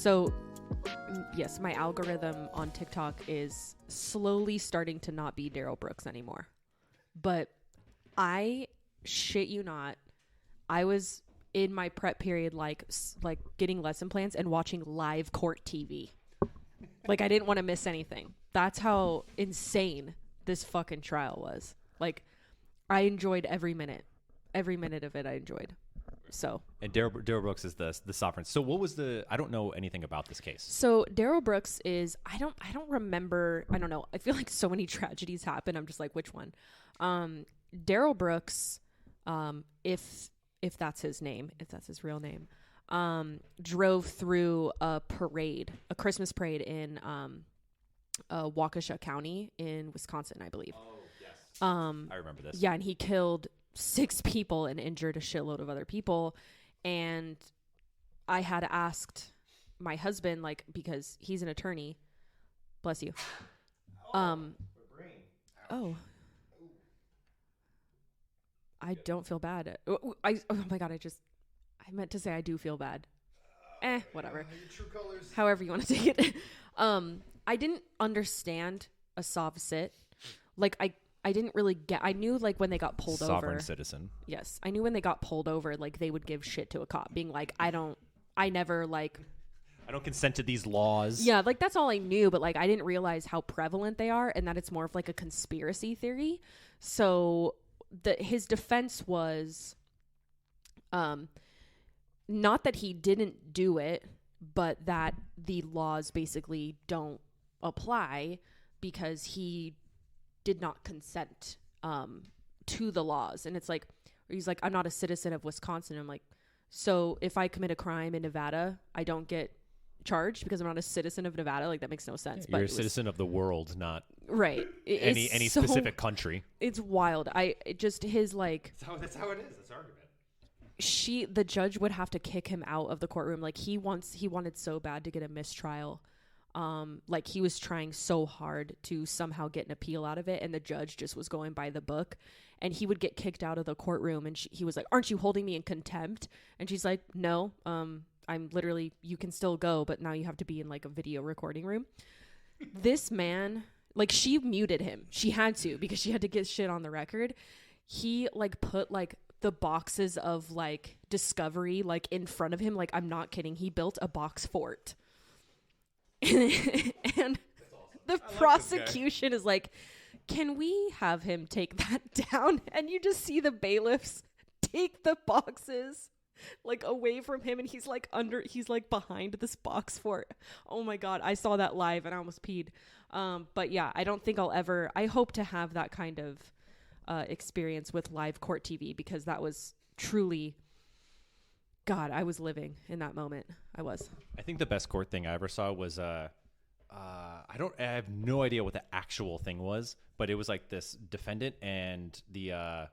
So, yes, my algorithm on TikTok is slowly starting to not be Daryl Brooks anymore. But I shit you not, I was in my prep period like getting lesson plans and watching live court TV. Like, I didn't want to miss anything. That's how insane this fucking trial was. Like, I enjoyed every minute. Every minute of it I enjoyed. So. And Daryl Brooks is the sovereign. So what was I don't know anything about this case. So Daryl Brooks is, I don't remember. I don't know. I feel like so many tragedies happen. I'm just like, which one? Daryl Brooks, if that's his name, if that's his real name, drove through a Christmas parade in Waukesha County in Wisconsin, I believe. Oh, yes. I remember this. Yeah, and he killed 6 people and injured a shitload of other people. And I had asked my husband, like, because he's an attorney. Bless you. Oh. I don't feel bad. Oh my God, I meant to say I do feel bad. Whatever. True colors. However you want to take it. I didn't understand a sov sit. Like, I didn't really I knew, like, when they got pulled over. Sovereign citizen. Yes. I knew when they got pulled over, like, they would give shit to a cop, being like, I don't consent to these laws. Yeah, like, that's all I knew, but, like, I didn't realize how prevalent they are and that it's more of, like, a conspiracy theory. So his defense was not that he didn't do it, but that the laws basically don't apply because he did not consent to the laws. And it's like, he's like, I'm not a citizen of Wisconsin. I'm like, so if I commit a crime in Nevada, I don't get charged because I'm not a citizen of Nevada? Like, that makes no sense. You're a citizen of the world, not right. Any specific country. It's wild. His like. That's how it is. That's the argument. The judge would have to kick him out of the courtroom. Like, he wanted so bad to get a mistrial. Like, he was trying so hard to somehow get an appeal out of it, and the judge just was going by the book, and he would get kicked out of the courtroom, and he was like, "Aren't you holding me in contempt?" And she's like, "No, I'm literally, you can still go, but now you have to be in, like, a video recording room." This man, like, she muted him. She had to, because she had to get shit on the record. He, like, put, like, the boxes of, like, discovery, like, in front of him. Like, I'm not kidding. He built a box fort. And the prosecution is like, can we have him take that down? And you just see the bailiffs take the boxes, like, away from him, and he's like behind this box fort. Oh my God, I saw that live and I almost peed. But yeah, I don't think I hope to have that kind of experience with live court TV, because that was truly, God, I was living in that moment. I think the best court thing I ever saw was I have no idea what the actual thing was, but it was like this defendant and the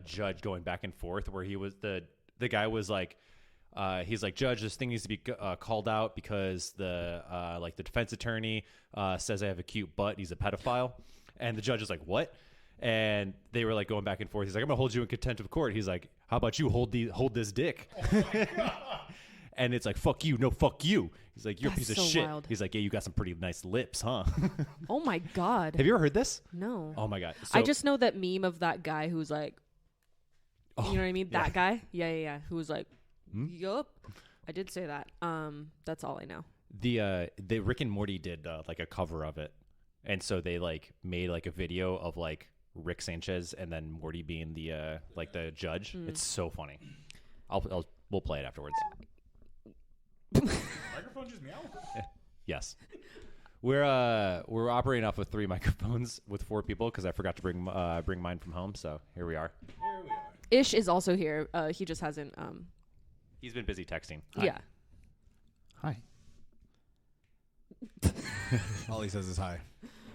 judge going back and forth, where he was the guy was like, he's like, "Judge, this thing needs to be called out because the defense attorney says I have a cute butt. He's a pedophile." And the judge is like, "What?" And they were like going back and forth. He's like, "I'm gonna hold you in contempt of court." He's like, "How about you hold this dick?" Oh my God. And it's like, "Fuck you, no, fuck you." He's like, "You're a piece of shit." Wild. He's like, "Yeah, you got some pretty nice lips, huh?" Oh my God. Have you ever heard this? No. Oh my God. I just know that meme of that guy who's like, you know what I mean? That guy? Yeah. Who was like, yup. I did say that. That's all I know. The Rick and Morty did like a cover of it. And so they like made like a video of like Rick Sanchez and then Morty being the like the judge. It's so funny. We'll play it afterwards. Microphone just meow? Yes. We're operating off of 3 microphones with 4 people because I forgot to bring mine from home. So here we are. Ish is also here. He just hasn't. He's been busy texting. Yeah. Hi. All he says is hi.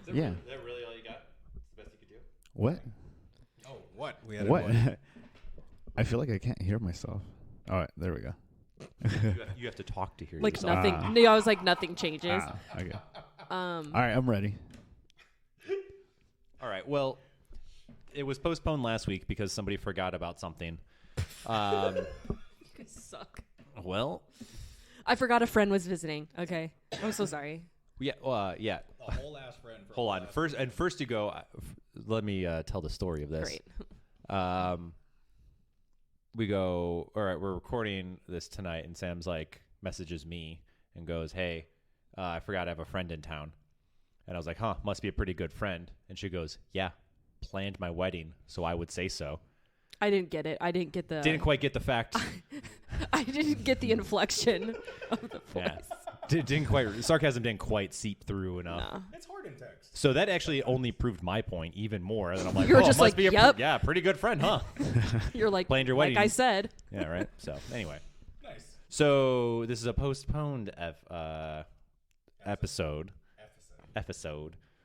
Is that really all you got? It's the best you could do? What? Oh, what? What? I feel like I can't hear myself. All right, there we go. You have to talk to hear like yourself. Nothing. No, I was like, nothing changes. Okay. All right, I'm ready. All right. Well, it was postponed last week because somebody forgot about something. You guys suck. Well, I forgot a friend was visiting. Okay. I'm so sorry. Yeah. Yeah. A whole ass friend. Hold on. First you go. Let me tell the story of this. Great. We go. All right. We're recording this tonight, and Sam's like messages me and goes, "Hey, I forgot I have a friend in town." And I was like, "Huh? Must be a pretty good friend." And she goes, "Yeah, planned my wedding, so I would say so." I didn't get it. I didn't get the. Didn't quite get the fact. I didn't get the inflection of the voice. Yeah. Didn't quite. Sarcasm didn't quite seep through enough. No. It's hard in text. So that actually only proved my point even more. That I'm like, You were oh, just must like, be a yep. pretty good friend, huh? You're like, Planned your like wedding. I said. Yeah, right. So anyway, Nice. so this is a postponed episode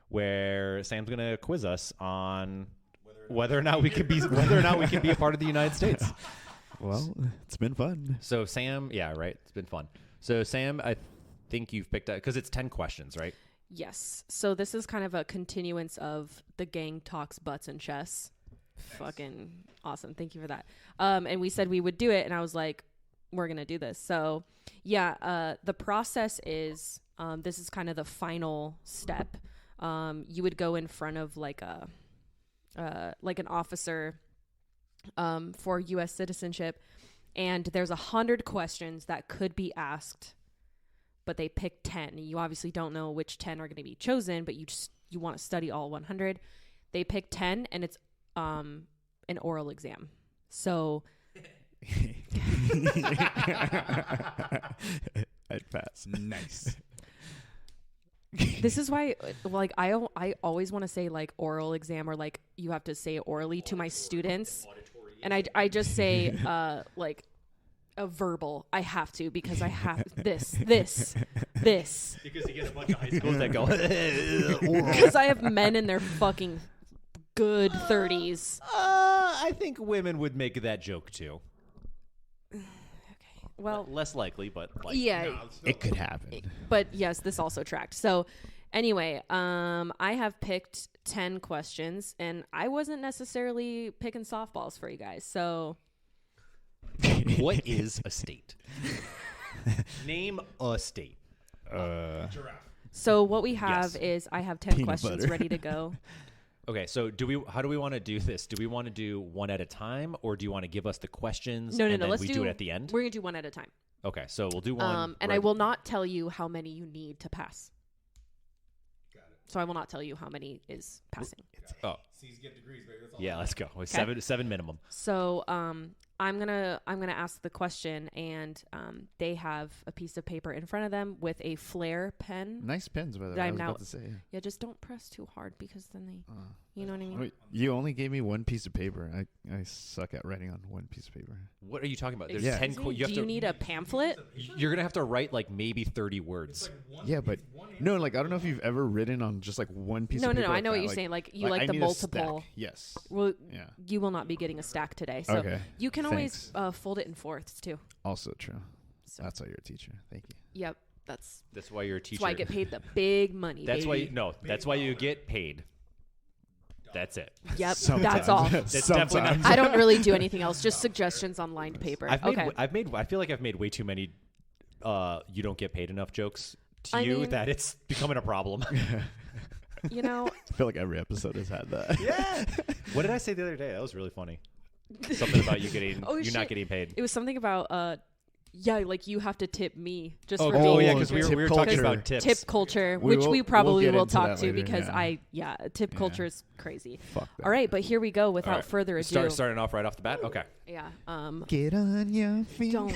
where Sam's gonna quiz us on whether or not we can be a part of the United States. Well, it's been fun. So Sam, yeah, right. It's been fun. So Sam, I think you've picked up because it's 10 questions, right? Yes. So this is kind of a continuance of the gang talks butts and chess. Nice. Fucking awesome. Thank you for that. And we said we would do it, and I was like, we're gonna do this. So yeah, the process is this is kind of the final step. You would go in front of like an officer for US citizenship, and there's 100 questions that could be asked, but they pick 10. You obviously don't know which 10 are going to be chosen, but you want to study all 100. They pick 10, and it's an oral exam. So I'd pass. Nice. this is why, like, I always want to say like oral exam, or like you have to say it orally to my students, and I just say like a verbal. I have to, because I have this. Because you get a bunch of high schools that go. Because I have men in their fucking good 30s. I think women would make that joke too. Well, less likely, but like, yeah, No, It could happen. but yes, this also tracked. So anyway, I have picked 10 questions, and I wasn't necessarily picking softballs for you guys. So what is a state? Name a state. giraffe. So what we have Yes. is I have 10 Peanut questions butter. ready to go. Okay, so how do we want to do this? Do we want to do one at a time, or do you want to give us the questions? No. And then Let's we do it at the end. We're gonna do one at a time. Okay, so we'll do one. And I will not tell you how many you need to pass. Got it. So I will not tell you how many is passing. Oh, C's get degrees, baby. That's all. yeah, let's go. Okay. Seven minimum. So I'm gonna ask the question, and they have a piece of paper in front of them with a flare pen. Nice pens, by the That way. I I'm was now- about to say. Yeah, just don't press too hard, because then they, you know what I mean? Wait, you only gave me one piece of paper. I suck at writing on one piece of paper. What are you talking about? There's Yeah. 10. Do You have you to. need a pamphlet? You're gonna have to write like maybe 30 words. Yeah, but no, like I don't know if you've ever written on just like one piece No, of no, paper. no. I like know what that. you're Like, saying. Like you like I the need a multiple. stack. Yes. Well, Yeah. you will not be getting a stack today, so Okay. you can Thanks. always fold it in fourths too. Also true. So That's why you're a teacher. Thank you. yep, that's That's why you're a teacher. why I get paid the big money. That's baby. why that's why you get paid. That's it. Yep, Sometimes. that's all. That's definitely not- Sometimes. I don't really do anything else. Just suggestions on lined paper. I feel like I've made way too many you don't get paid enough jokes to I you mean- that it's becoming a problem. You know, I feel like every episode has had that. Yeah. What did I say the other day? That was really funny. Something about you getting Oh, you're not shit. getting paid. it was something about yeah, like you have to tip me just Oh, for oh being yeah, because we tip were talking culture. about tips. tip culture, We which will- we probably we'll get will into talk that to later, because yeah. tip Yeah. culture is crazy. Fuck that. All right, but here we go. Without All right. further ado, Starting off right off the bat. Okay. yeah. Get on your feet. Don't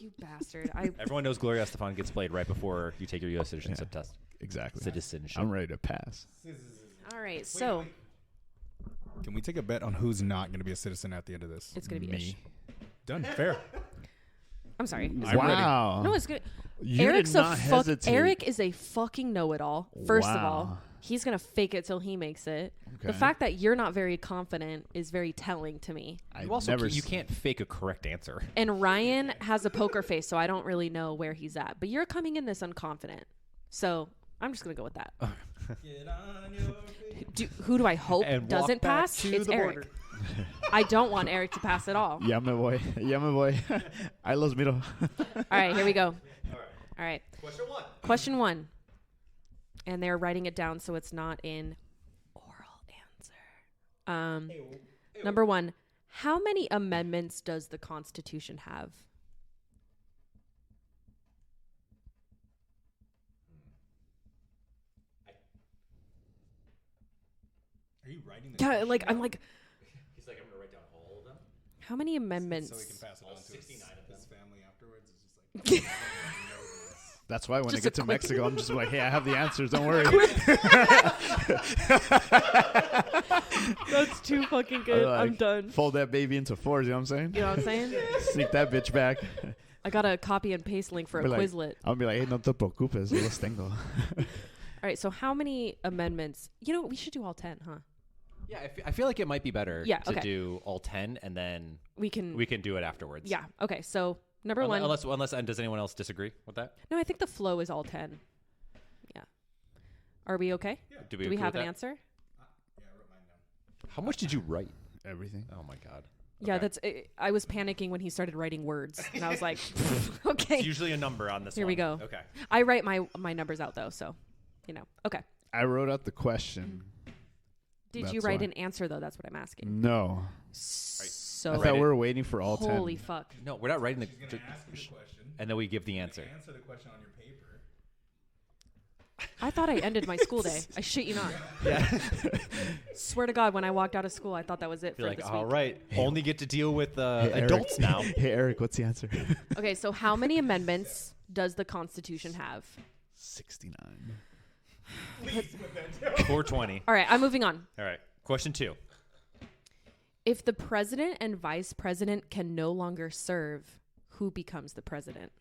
you bastard. Everyone knows Gloria Estefan gets played right before you take your US citizenship test. Exactly. Citizenship. I'm ready to pass. All right, so Can we take a bet on who's not going to be a citizen at the end of this? it's gonna be Me. Ish. Done. Fair. I'm sorry. I'm Wow. No, it's good. You Eric's did a not fuck. hesitate. Eric is a fucking know-it-all. First of all, Wow. he's gonna fake it till he makes it. The Okay. fact that you're not very confident is very telling to me. You also never you can't fake a correct answer. And Ryan has a poker face, so I don't really know where he's at. But you're coming in this unconfident, so I'm just gonna go with that. Get on your feet. Who do I hope And walk doesn't back pass? to It's the Eric. border. I don't want Eric to pass at all. Yeah, my boy. Yeah, my boy. I los miro. All right, here we go. All right. All right. Question 1. Question 1. And they're writing it down so it's not in oral answer. Number 1. How many amendments does the Constitution have? Are you writing this? Yeah, like I'm like, He's like, I'm gonna write down all of them. how many amendments? So he can pass it on to 69 of them. his family afterwards. It's just like, That's why when I Just get a to quick- Mexico, I'm just like, hey, I have the answers. Don't worry. That's too fucking good. Like, I'm done. Fold that baby into 4s. You know what I'm saying? You know what I'm saying? Sneak that bitch back. I got a copy and paste link for a Be like- Quizlet. I'll be like, hey, no te preocupes. Yo los tengo. All right, so how many amendments? You know, we should do all 10, huh? Yeah, I feel like it might be better Yeah, to okay. do all 10 and then We can. we can do it afterwards. Yeah. Okay. So number 1. Unless does anyone else disagree with that? No, I think the flow is all 10. Yeah. Are we okay? Do Do we agree have with an that? answer? yeah, I wrote mine down. How much did you write? Everything. Oh my god. Yeah, Okay. that's. I was panicking when he started writing words, and I was like, okay. It's usually a number on this Here we one. go. Okay. I write my numbers out though, so Okay. I wrote out the question. Did you That's write why. an answer though? That's what I'm asking. No. So I Right. thought we were waiting for all 10. holy fuck. No, we're not writing the She's going to ask you the question. and then we give the answer. Answer the question on your paper. I thought I ended my school day. I shit you not. Yeah. Swear to God, when I walked out of school, I thought that was it You're for like, this all week. right, only get to deal with Hey, Eric. adults now. Hey, Eric, what's the answer? Okay, so how many amendments does the Constitution have? 69. 420. All right, I'm moving on. All right. Question 2. If the president and vice president can no longer serve, who becomes the president?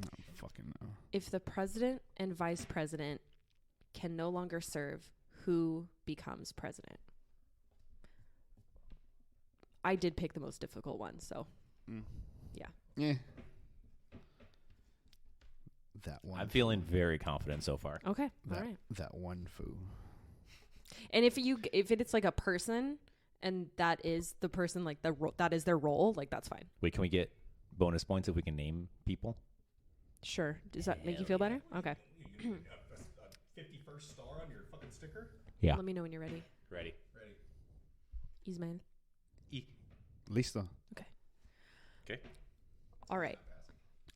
No, fucking no. If the president and vice president can no longer serve, who becomes president? I did pick the most difficult one, so yeah. Yeah. That one. I'm feeling very confident so far. Okay, that, all right. that one foo. And if it's like a person and that is the person, like that is their role, like that's fine. Wait, can we get bonus points if we can name people? Sure. Does that make you feel better? Okay. You get a 51st star on your fucking sticker? Yeah. Let me know when you're ready. Ready. Ready. Ismael. E. Listo. Okay. All right.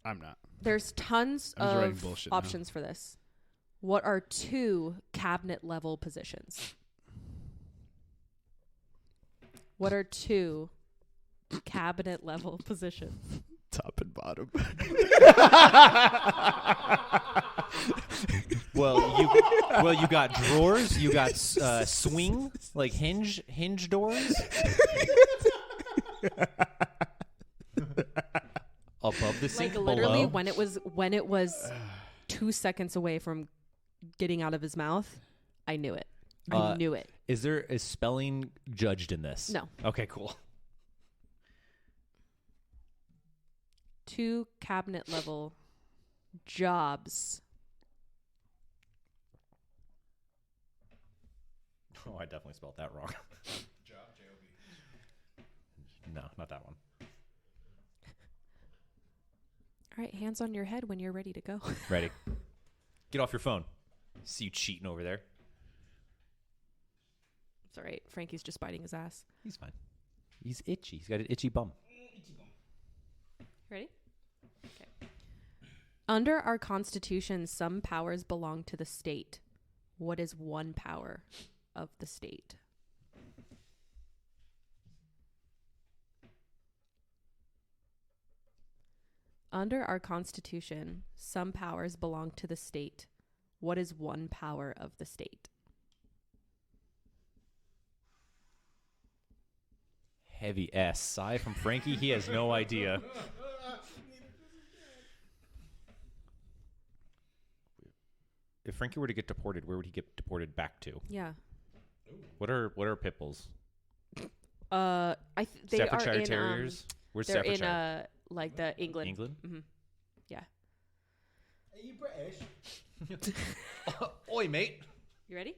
I'm not. There's tons I'm just writing of bullshit now. options for this. What are 2 cabinet level positions? What are 2 cabinet level positions? Top and bottom. Well, you got drawers. You got swing, like hinge doors. Above the sink, Like literally below. when it was 2 seconds away from getting out of his mouth, I knew it. I knew it. Is spelling judged in this? No. Okay, cool. 2 cabinet level jobs. Oh, I definitely spelled that wrong. Job, J-O-B. No, not that one. All right, hands on your head when you're ready to go. Ready. Get off your phone. See you cheating over there. It's all right. Frankie's just biting his ass. He's fine. He's itchy. He's got an itchy bum. Ready? Okay. Under our Constitution, some powers belong to the state. What is one power of the state? Under our Constitution, some powers belong to the state. What is one power of the state? Heavy ass sigh from Frankie. He has no idea. If Frankie were to get deported, where would he get deported back to? Yeah. What are pit bulls? They are Staffordshire in Terriers. Where's they're Staffordshire? in like the England. England. Mm-hmm. Yeah. Are you British? Oi, mate. You ready?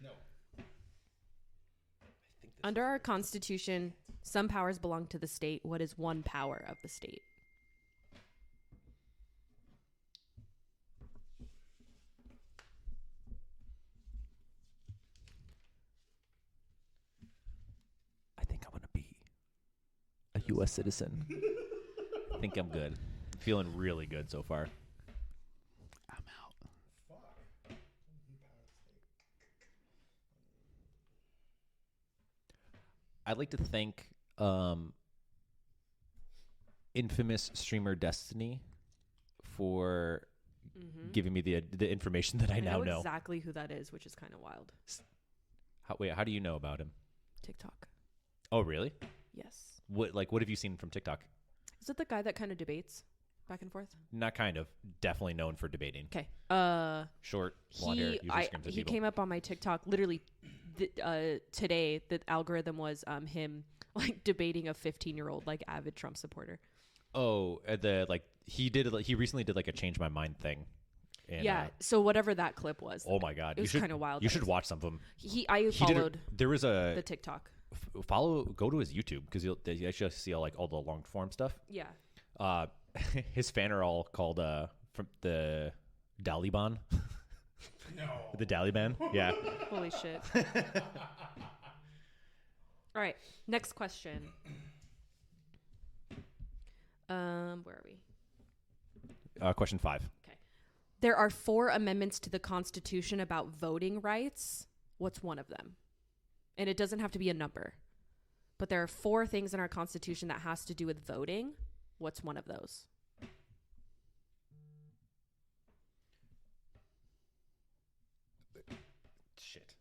No. I think Under our Constitution, some powers belong to the state. What is one power of the state? I think I'm going to be a U.S. citizen. I think I'm good. Feeling really good so far. I'm out. I'd like to thank infamous streamer Destiny for giving me the information that I now know. Exactly who that is, which is kind of wild. How do you know about him? TikTok. Oh, really? Yes. What have you seen from TikTok? Is it the guy that kind of debates back and forth? Not kind of. Definitely known for debating. Okay. Short, blonde hair, usually screams at he people. came up on my TikTok literally today. The algorithm was him like debating a 15-year-old like avid Trump supporter. Oh, he recently did like a change my mind thing. And, yeah. So whatever that clip was. Oh my God, it was kind of wild. You should watch some of them. I followed. There was the TikTok. Go to his YouTube because you actually see all the long form stuff. Yeah. His fan are all called from the Daliban. No. The Daliban. Yeah. Holy shit. All right. Next question. Where are we? Question 5. Okay. There are 4 amendments to the Constitution about voting rights. What's one of them? And it doesn't have to be a number. But there are 4 things in our Constitution that has to do with voting. What's one of those? Shit.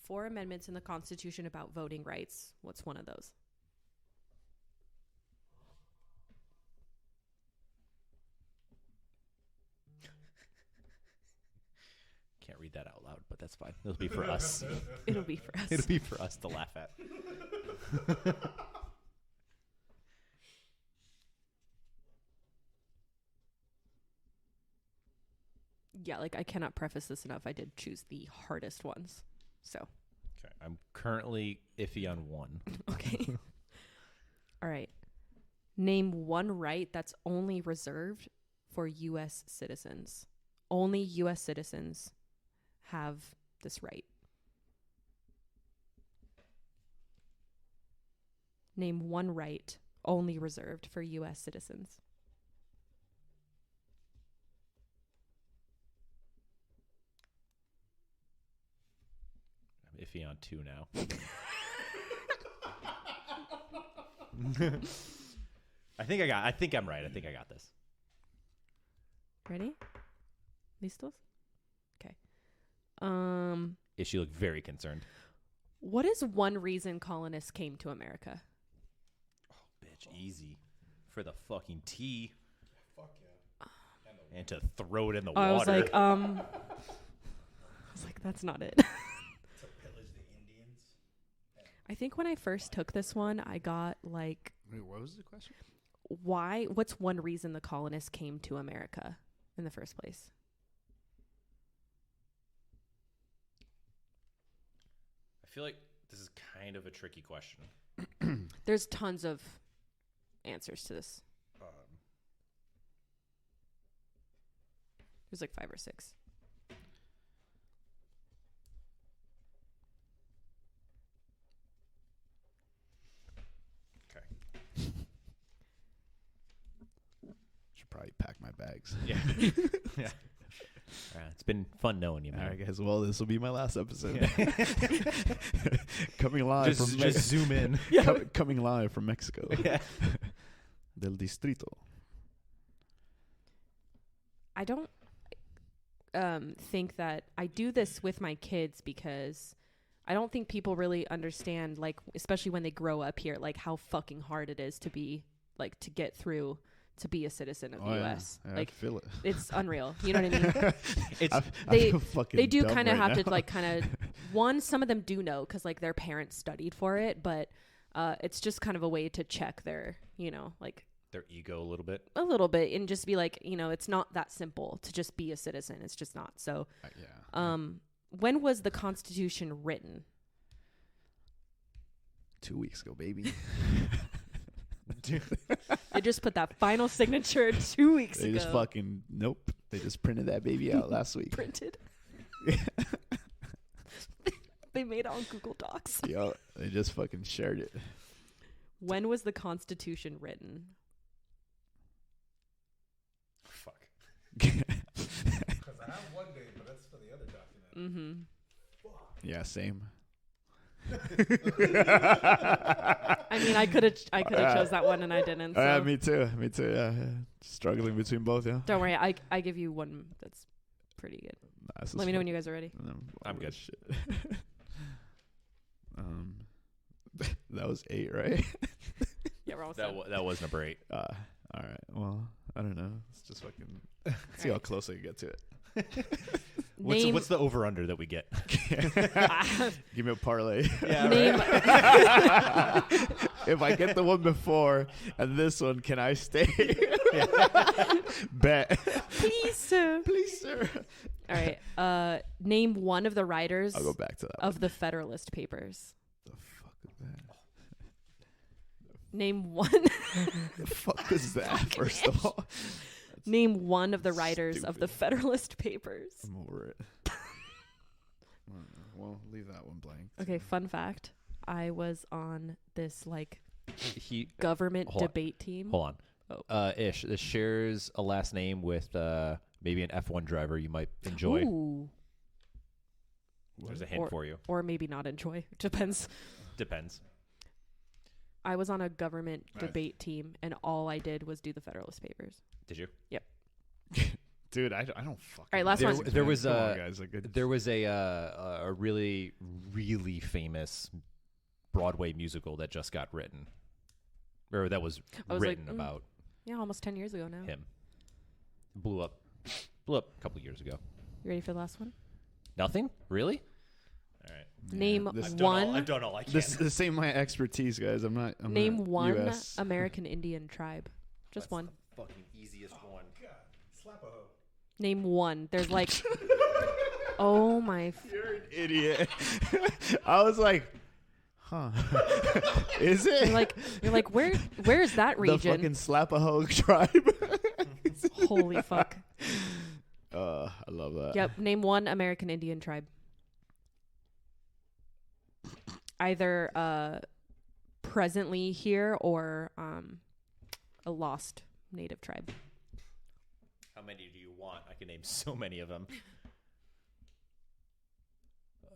Four amendments in the Constitution about voting rights. What's one of those? Can't read that out loud, but that's fine. It'll be for us. It'll be for us. It'll be for us to laugh at. Yeah, like I cannot preface this enough. I did choose the hardest ones. So. Okay. I'm currently iffy on 1. Okay. All right. Name one right that's only reserved for U.S. citizens. Only U.S. citizens have this right. Name one right only reserved for U.S. citizens. I'm iffy on 2 now. I think I'm right. I think I got this. Ready? Listos? Okay. She looked very concerned. What is one reason colonists came to America? Oh, bitch, easy. For the fucking tea. Fuck yeah. And to throw it in the I water. was like, that's not it. To pillage the Indians. I think when I first took this one, I got like, Wait, what was the question? what's one reason the colonists came to America in the first place? I feel like this is kind of a tricky question. There's tons of answers to this. There's like 5 or 6. Okay. Should probably pack my bags. Yeah. Yeah. It's been fun knowing you, man. All right, guys. Well, this will be my last episode. Coming live from just zoom in. Coming live from Mexico. Yeah. Del Distrito. I don't think that I do this with my kids because I don't think people really understand, like, especially when they grow up here, like how fucking hard it is to be, like, to get through to be a citizen of the U.S. Yeah, like, I feel it. It's unreal. You know what I mean? It's They they do kind of have to, like, kind of, some of them do know because, like, their parents studied for it, but It's just kind of a way to check their, you know, like Their ego a little bit. a little bit, and just be like, you know, it's not that simple to just be a citizen. It's just not. So, when was the Constitution written? 2 weeks ago, baby. They just put that final signature 2 weeks They ago. just fucking nope. They just printed that baby out last week. Printed. They made it on Google Docs. Yo, they just fucking shared it. When was the Constitution written? Fuck. Because I have one date, but that's for the other document. Mm-hmm. Yeah, same. I mean, I could have chose that one and I didn't. So. Me too. Yeah. Struggling between both. Yeah. Don't worry, I give you one that's pretty good. Let me know when you guys are ready. I'm good. Shit. That was 8, right? Yeah, we're almost That done. that was number 8. All right. Well, I don't know. Let's just fucking see how close I can get to it. What's the over under that we get? Give me a parlay. Name. If I get the one before and this one, can I stay? Bet. Please, sir. Please, sir. All right. Name one of the writers I'll go back to that. of the Federalist Papers. The fuck is that? Name one. The fuck is that? First of all, Name one of the writers of the stupid. Federalist Papers. I'm over it. Well, leave that one blank. Okay, fun fact. I was on this like He government Hold on. debate team. hold Oh. on. Ish. This shares a last name with maybe an F1 driver you might enjoy. Ooh. There's a hint for you. Or maybe not enjoy. Depends. Depends. I was on a government Nice. debate team, and all I did was do the Federalist Papers. Did you? Dude, I don't fucking. All right, last There- one. there was Come on, a- guys, like good. There was a really really famous Broadway musical that just got written, or that was I was like, written about Yeah, almost 10 years ago now. him. Blew up a couple years ago. You ready for the last one? Nothing really. All right. Name this- one. I've done all I can. This ain't my expertise, guys. I'm not. Name not one US. American Indian tribe. Just one. Fucking easiest one. God, slap a hoe. Name one. There's like. Oh my. You're an idiot. I was like, huh? Is it? You're like, where is that the region? fucking Slapahoe tribe? Holy fuck. I love that. Yep. Name one American Indian tribe. Either presently here or a lost native tribe. How many do you want? I can name so many of them.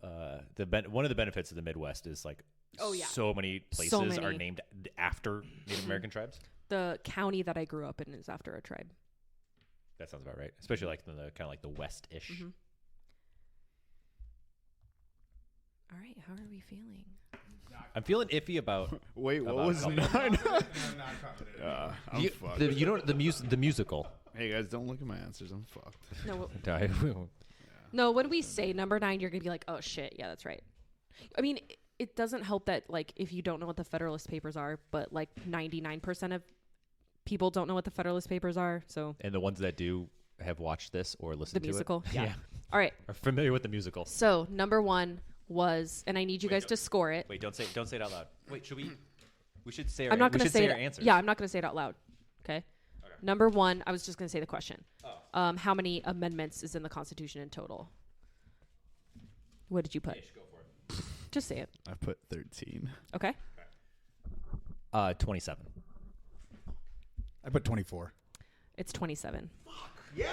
One of the benefits of the Midwest is like Oh, yeah. so many places So are many. named after Native American tribes. The county that I grew up in is after a tribe. That sounds about right. Especially like in the kind of like the west-ish. Mhm. All right. How are we feeling? I'm feeling iffy about Wait, what About was a no? couple. I'm not confident. I'm you- fucked. the musical. Hey guys, don't look at my answers. I'm fucked. No, when we say number 9, you're going to be like, oh, shit. Yeah, that's right. I mean, it doesn't help that, like, if you don't know what the Federalist Papers are, but, like, 99% of people don't know what the Federalist Papers are. So, And the ones that do have watched this or the listened to musical. it, Yeah. All right. are familiar with the musical. So, number 1 was, and I need you Wait, guys to score it. Wait, don't say it out loud. Wait, should we? We should say. I'm not we going to should say our it. answers. Yeah, I'm not going to say it out loud. Okay. Number 1, I was just going to say the question. Oh. How many amendments is in the Constitution in total? What did you put? Ish, go for it. Just say it. I put 13. Okay. 27. I put 24. It's 27. Yeah!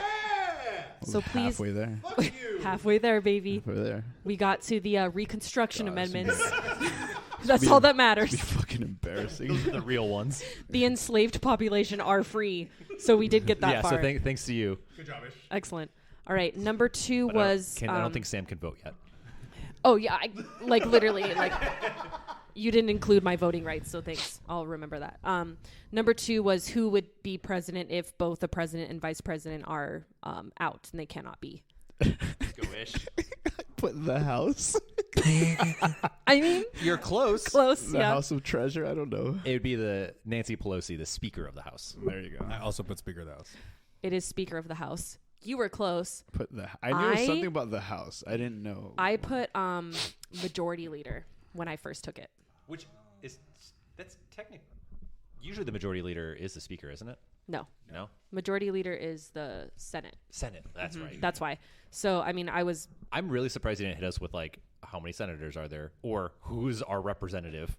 So please, halfway there. Fuck you! halfway there, baby. Halfway there. We got to the Reconstruction God, Amendments. That's all that Be matters. fucking embarrassing. Those are the real ones. The enslaved population are free, so we did get that Yeah. far. So thanks to you. Good job, Ish. Excellent. All right, number 2 But was. I don't think Sam can vote yet. Oh yeah, like literally, like you didn't include my voting rights, so thanks. I'll remember that. Number 2 was who would be president if both the president and vice president are out, and they cannot be. Let's go Ish. Put the house. I mean, You're close. close. The Yeah. House of Treasure. I don't know. It would be the Nancy Pelosi, the Speaker of the House. There you go. I also put Speaker of the House. It is Speaker of the House. You were close. I knew it was something about the House. I didn't know. I put Majority Leader when I first took it. Which is that's technically usually the majority leader is the Speaker, isn't it? No. No. Majority Leader is the Senate. Senate. That's right. That's why. So, I mean, I'm really surprised you didn't hit us with like how many senators are there or who's our representative.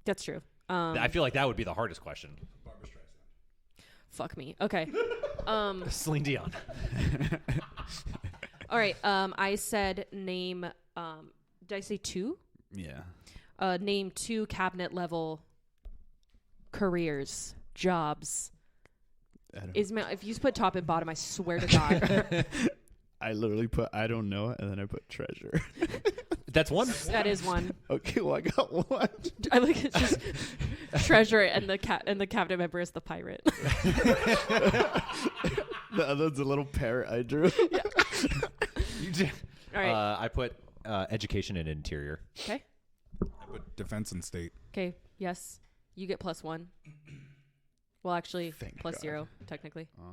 that's true. I feel like that would be the hardest question. Barbara Streisand. Fuck me. Okay. Celine Dion. All right. I said name, did I say 2? Yeah. Name 2 cabinet level careers, jobs. If you put top and bottom, I swear to God. I literally put I don't know, and then I put treasure. That's one. That is one. Okay, well I got one. I like it's just treasure and the cabinet member is the pirate. The other one's a little parrot I drew. You did. All right. I put education and interior. Okay. I put defense and state. Okay. Yes. You get +1. Well, actually, Thank plus God. 0 technically. Oh,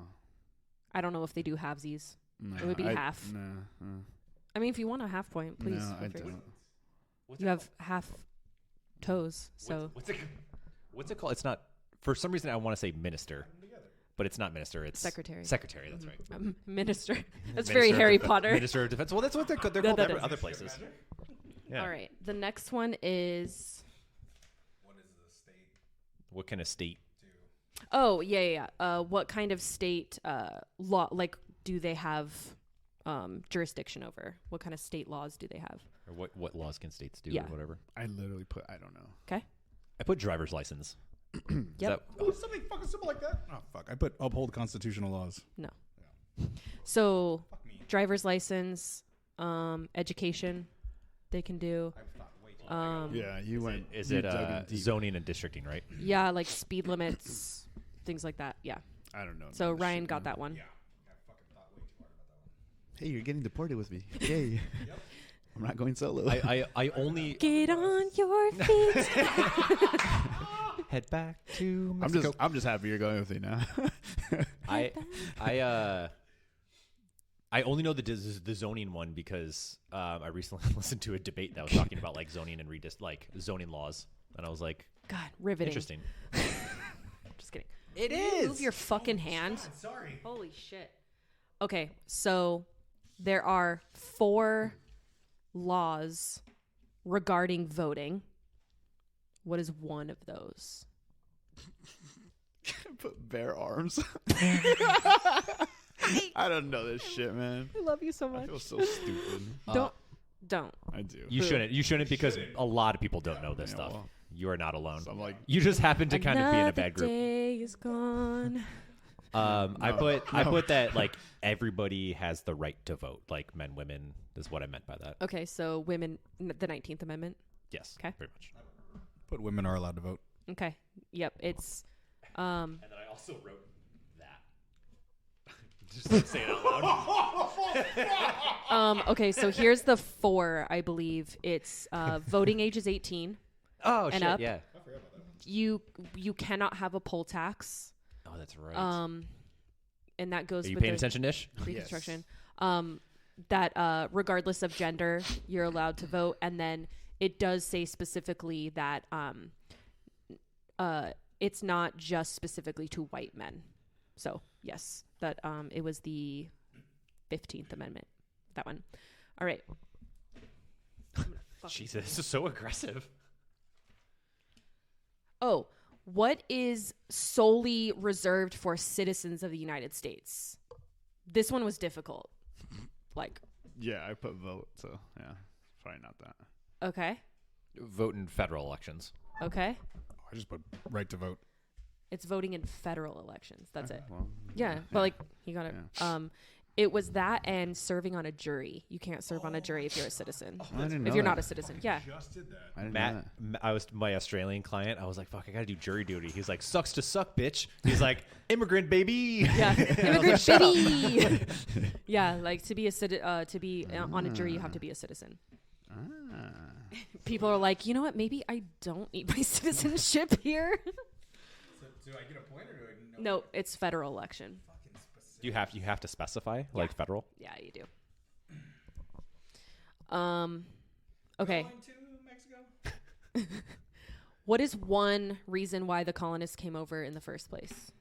I don't know if they do halvesies. no, It would be half. No, I mean, if you want a half point, please. no, I feel free. don't. You have half toes, so What's it called? It's not. For some reason, I want to say minister, but it's not minister. It's Secretary. Secretary. That's right. minister. That's Minister very of Harry Defe- Potter. Minister of Defense. Well, that's what they're called No. other places. Yeah. All right. The next one is. What is the state What kind of state? do? Oh yeah. What kind of state law? Like, do they have jurisdiction over? What kind of state laws do they have? Or what laws can states do Yeah. or whatever? I literally put I don't know. Okay. I put driver's license. Is Yep. Oh, something fucking simple like that. Oh fuck! I put uphold constitutional laws. No. So, Fuck me. driver's license, education, they can do. I've thought way too Yeah, you went. Is you it dug in deep. zoning and districting, right? Yeah, like speed limits, things like that. Yeah. I don't know. So this Ryan shit, got man. that one. Yeah, I fucking thought way too hard about that one. Hey, you're getting deported with me. Yay! I'm not going solo. I only Get on your feet. head back to I'm Mexico. I'm just happy you're going with me now. I only know the zoning one because I recently listened to a debate that was talking about like zoning and zoning laws, and I was like, God, riveting. interesting. Just kidding. It Move your fucking hand. Sorry. Holy shit. Okay, so there are 4 laws regarding voting. What is one of those? Put bare arms. I don't know this shit, man. I love you so I much. feel so stupid. Don't. I do. You shouldn't. You shouldn't because a lot of people don't know this Yeah, stuff. well. You are not alone. So I'm like, You just happen to kind of be in a Another bad group. day is gone. I put that like everybody has the right to vote, like men, women is what I meant by that. Okay, so women, the 19th Amendment. Yes. 'Kay. Pretty much. Put women are allowed to vote. Okay. Yep. It's And then I also wrote that. Just to say it out loud. okay, so here's the 4, I believe. It's voting age is 18. Oh And shit! up. Yeah. You cannot have a poll tax. Oh, that's right. And that goes Are you with paying the attention, Nish? Reconstruction. That regardless of gender, you're allowed to vote, and then it does say specifically that it's not just specifically to white men. So yes, that it was the 15th Amendment. That one. All right. Jesus, this is so aggressive. Oh, what is solely reserved for citizens of the United States? This one was difficult. Like, yeah, I put vote, so yeah, probably not that. okay. Vote in federal elections. Okay. I just put right to vote. It's voting in federal elections. That's it. Well, Yeah, but like you got it. It was that and serving on a jury. You can't serve on a jury if you're a citizen. I didn't know If you're that. not a citizen, yeah. Just did that. I didn't know that. I was my Australian client. I was like, "Fuck, I gotta do jury duty." He's like, "Sucks to suck, bitch." He's like, "Immigrant baby." Yeah, immigrant baby. Yeah, like to be on a jury, you have to be a citizen. Oh, People are like, you know what? Maybe I don't need my citizenship here. So do I get a point or do I know? No, it's federal election. Fucking specific. You have to specify like federal. Yeah, you do. Okay. Going to Mexico? What is one reason why the colonists came over in the first place?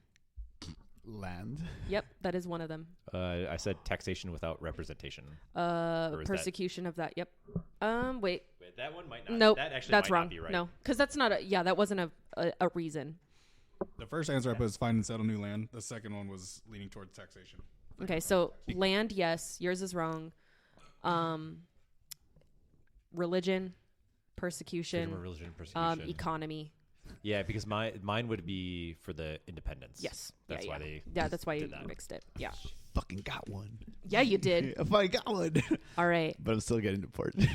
Land. Yep, that is one of them. I said taxation without representation. Or is Persecution of that. Yep. Wait. Wait, that one might not. Nope. That actually that's might wrong. not be right. No, because that's not a. Yeah, that wasn't a reason. The first answer I put is find and settle new land. The second one was leaning towards taxation. Okay, so land, yes. Yours is wrong. Religion, persecution, Freedom of religion, persecution. economy. Yeah, because mine would be for the independence. Yes. That's why they. Yeah, that's why you did that. mixed it. Yeah. Fucking got one. Yeah, you did. If I got one. All right. But I'm still getting deported.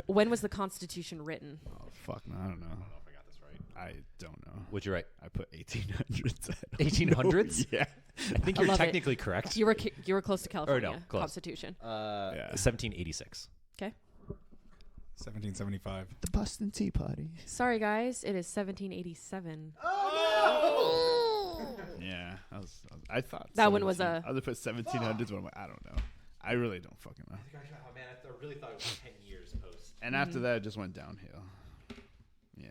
When was the Constitution written? Oh, fuck. No, I don't know. I don't know if I got this right. I don't know. What'd you write? I put 1800s. 1800s? Yeah. I think I you're love it. technically correct. You were close to California close. Constitution. 1786. Okay. 1775. The Boston Tea Party. Sorry, guys. It is 1787. Yeah. I thought That one was 17 I would put 1700s, but I'm like, I don't know. I really don't fucking know. Oh man, I really thought it was 10 years post. And after that, it just went downhill. Yeah.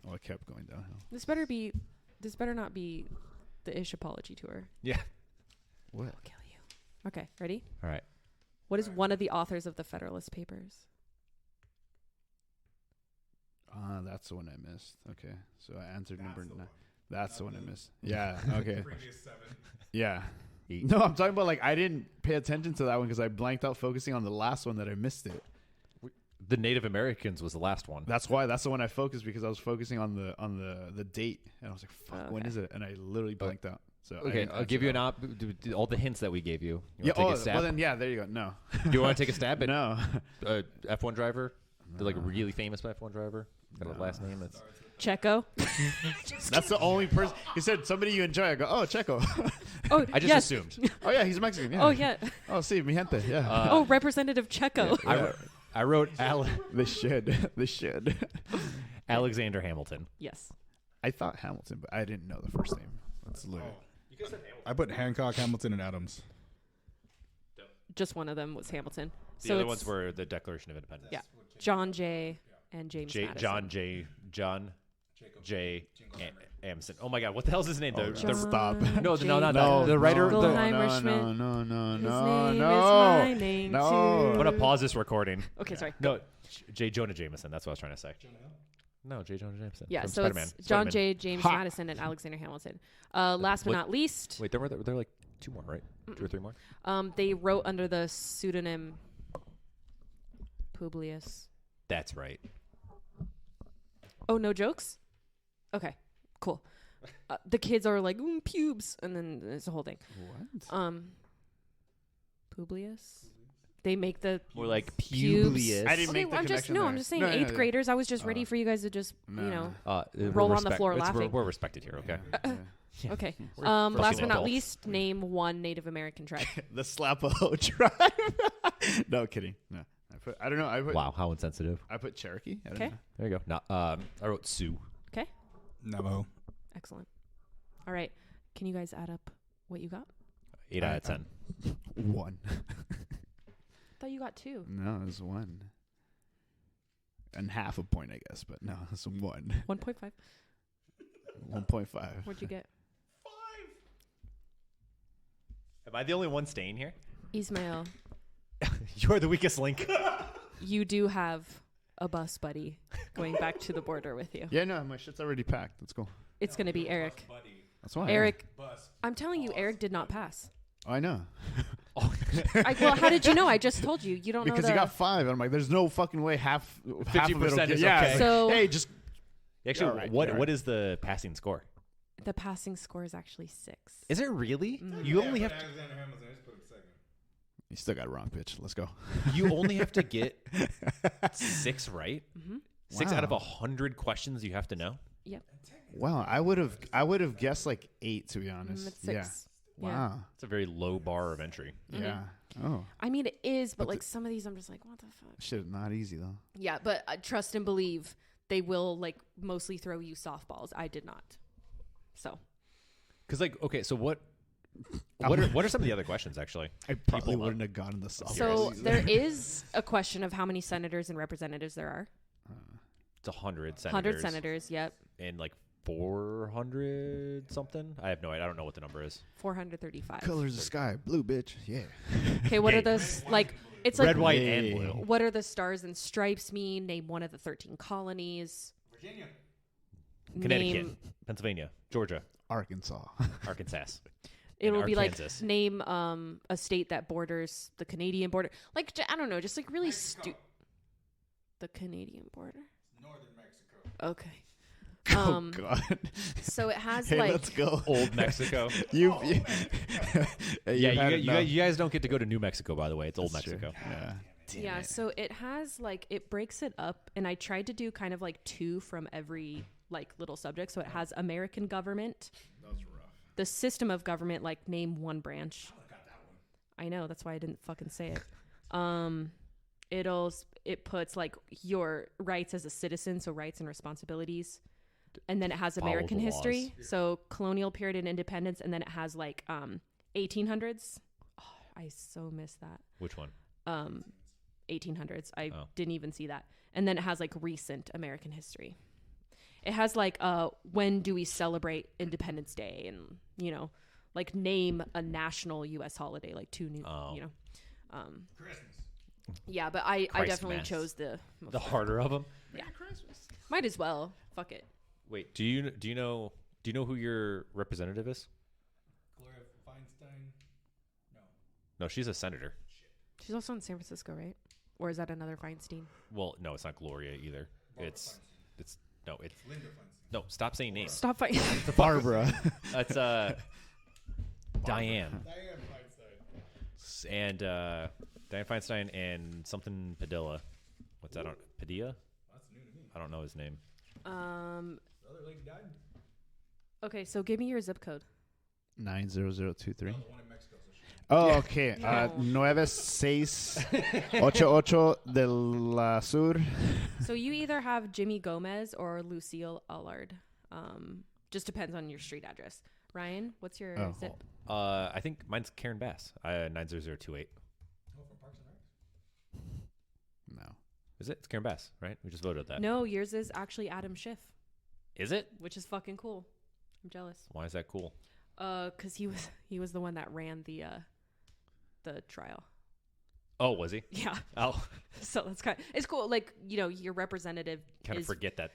Well, it kept going downhill. This better not be the Ish apology tour. Yeah. What? I'll kill you. Okay, ready? All right. What is one of the authors of the Federalist Papers? That's the one I missed. Okay. So I answered number the 9. one. That's the one I missed. Yeah. Okay. Previous 7. Yeah. 8. No, I'm talking about like I didn't pay attention to that one because I blanked out focusing on the last one that I missed it. The Native Americans was the last one. That's why. That's the one I focused because I was focusing on the date and I was like, "Fuck, when okay. is it?" And I literally blanked out. So I Okay, didn't I'll give answer you that. all the hints that we gave you. You Yeah. wanna Oh, take a stab? well then, yeah. There you go. No. Do you want to take a stab at No. F1 driver? The like really famous F1 driver. Got a last name that's. Checo. That's the only person. He said somebody you enjoy. I go, "Oh, Checo." Oh, I just yes. assumed. Oh yeah, he's Mexican. Yeah. Oh yeah. Oh, see, mi gente. Yeah. Oh, Representative Checo. I wrote They should. They should. Alexander Hamilton. Yes. I thought Hamilton, but I didn't know the first name. That's literally. You guys said Hamilton. I put Hancock, Hamilton, and Adams. Just one of them was Hamilton. The So other it's ones were the Declaration of Independence. Yeah. John Jay and James Madison. John Jacob. J. Amson. Oh my God, what the hell's his name? Oh, The- God. Stop. No, J. no, not No, that. The writer. no, the, Guggenheimer no, Schmidt. no, no, His no, name no. is my name No. too. I'm gonna pause this recording. Okay, sorry. No, J. Jonah Jameson. That's what I was trying to say. No, J. Jonah Jameson. Yeah, from so Spider-Man. it's John Spider-Man. J. James Ha. Madison and Alexander Hamilton. Last but What- not least, Wait, there were like 2 more, right? 2 or 3 more. they wrote under the pseudonym Publius. That's right. Oh, no jokes? Okay, cool. The kids are like, pubes, and then it's a whole thing. What? Publius? They make the More like Pubes. Publius. I didn't make the I'm just connection there. I'm just saying No, no, 8th no. graders. I was just ready for you guys to just, No. roll on the floor laughing. We're respected here, okay? Yeah. Okay. We're Last fucking but not adults. least, name one Native American tribe. The Slapaho tribe. No kidding. No. I don't know. Wow, how insensitive. I put Cherokee. I don't Okay. know. There you go. No, I wrote Sioux. Okay. Navajo. Excellent. All right. Can you guys add up what you got? 8 out of 10. 1. I thought you got 2. No, it was 1. And half a point, I guess, but no, it's 1. 1.5. 1.5. What'd you get? Am I the only one staying here? Ismail, You're the weakest link. you do have a bus buddy going back to the border with you. Yeah, no, my shit's already packed. Let's go. It's going to be Eric. That's why. Eric, Bus. I'm telling you, Eric did not pass. I know. Well, how did you know? I just told you. You don't know Because the... he got 5. And I'm like, there's no fucking way half of it 50% will get- is yeah. okay. So- hey, just Actually, All right, what all right. what is the passing score? The passing score is actually 6. Is it really? Mhm. You only have Alexander Hamilton. I just put him second. you still got it wrong, bitch. Let's go. you only have to get 6 right. Mm-hmm. 6 out of Wow. 100 questions you have to know. Yep. Wow, I would have guessed like 8 to be honest. It's Yeah. 6. Wow. It's a very low bar of entry. Yeah. Oh, I mean, it is, but like some of these, I'm just like, what the fuck? shit, not easy though. Yeah, but trust and believe they will like mostly throw you softballs. I did not. So. Because like, okay, so what are some of the other questions actually? I probably People wouldn't have gotten the softball. So there is a question of how many senators and representatives there are. It's 100 senators. 100 senators, yep. And like 400 something. I have no idea. I don't know what the number is. 435. Colors of the sky, blue, bitch. Yeah. Okay, what are the like? It's like Red, white, Yay. and blue. what are the stars and stripes mean? Name one of the 13 colonies. Virginia. Connecticut, Name, Pennsylvania, Georgia, Arkansas. Arkansas. it'll and be Arkansas. like name a state that borders the Canadian border. Like I don't know, just like really Mexico. the Canadian border. Northern Mexico. Okay. Oh God. So it has Hey, like let's go. Old Mexico. You. Hey, Yeah, had enough. you guys don't get to go to New Mexico, by the way. It's Old That's true. Mexico. Yeah. yeah, so it has like it breaks it up, and I tried to do kind of like 2 from every like little subject. So it has American government, That was rough. the system of government, like name one branch. I got that one. I know, that's why I didn't fucking say it. It puts like your rights as a citizen, so rights and responsibilities. And then it has Follow American the history, laws. so colonial period and independence, and then it has like 1800s. Oh, I so miss that. Which one? 1800s. I Oh. didn't even see that. And then it has like recent American history. It has like when do we celebrate Independence Day, and like name a national US holiday, like 2 new Christmas. yeah, but I definitely Christmas. chose the harder of them. yeah. Might as well. Fuck it. Wait, do you know who your representative is? Gloria Feinstein. No. No, she's a senator. She's also in San Francisco, right? Or is that another Feinstein? Well, no, it's not Gloria either. Barbara It's Feinstein. it's no, it's Linda Feinstein. no. Stop saying names. Stop fighting. Barbara. That's Diane Diane Feinstein. and Diane Feinstein and something Padilla. What's that on Padilla? That's new to me. I don't know his name. The other lady died. Okay, so give me your zip code. 90023. No, the one in Mexico. So she Oh, okay. No. 9688 de la Sur. So you either have Jimmy Gomez or Lucille Allard. Just depends on your street address. Ryan, what's your Oh. zip? I think mine's Karen Bass. 90028. Oh, from Parks and Rec? No. Is it? It's Karen Bass, right? We just voted that. No, yours is actually Adam Schiff, Is it? which is fucking cool. I'm jealous. Why is that cool? 'Cause he was the one that ran the trial. Oh, was he? Yeah. Oh, So that's it's cool. Like, your representative kind of is forget that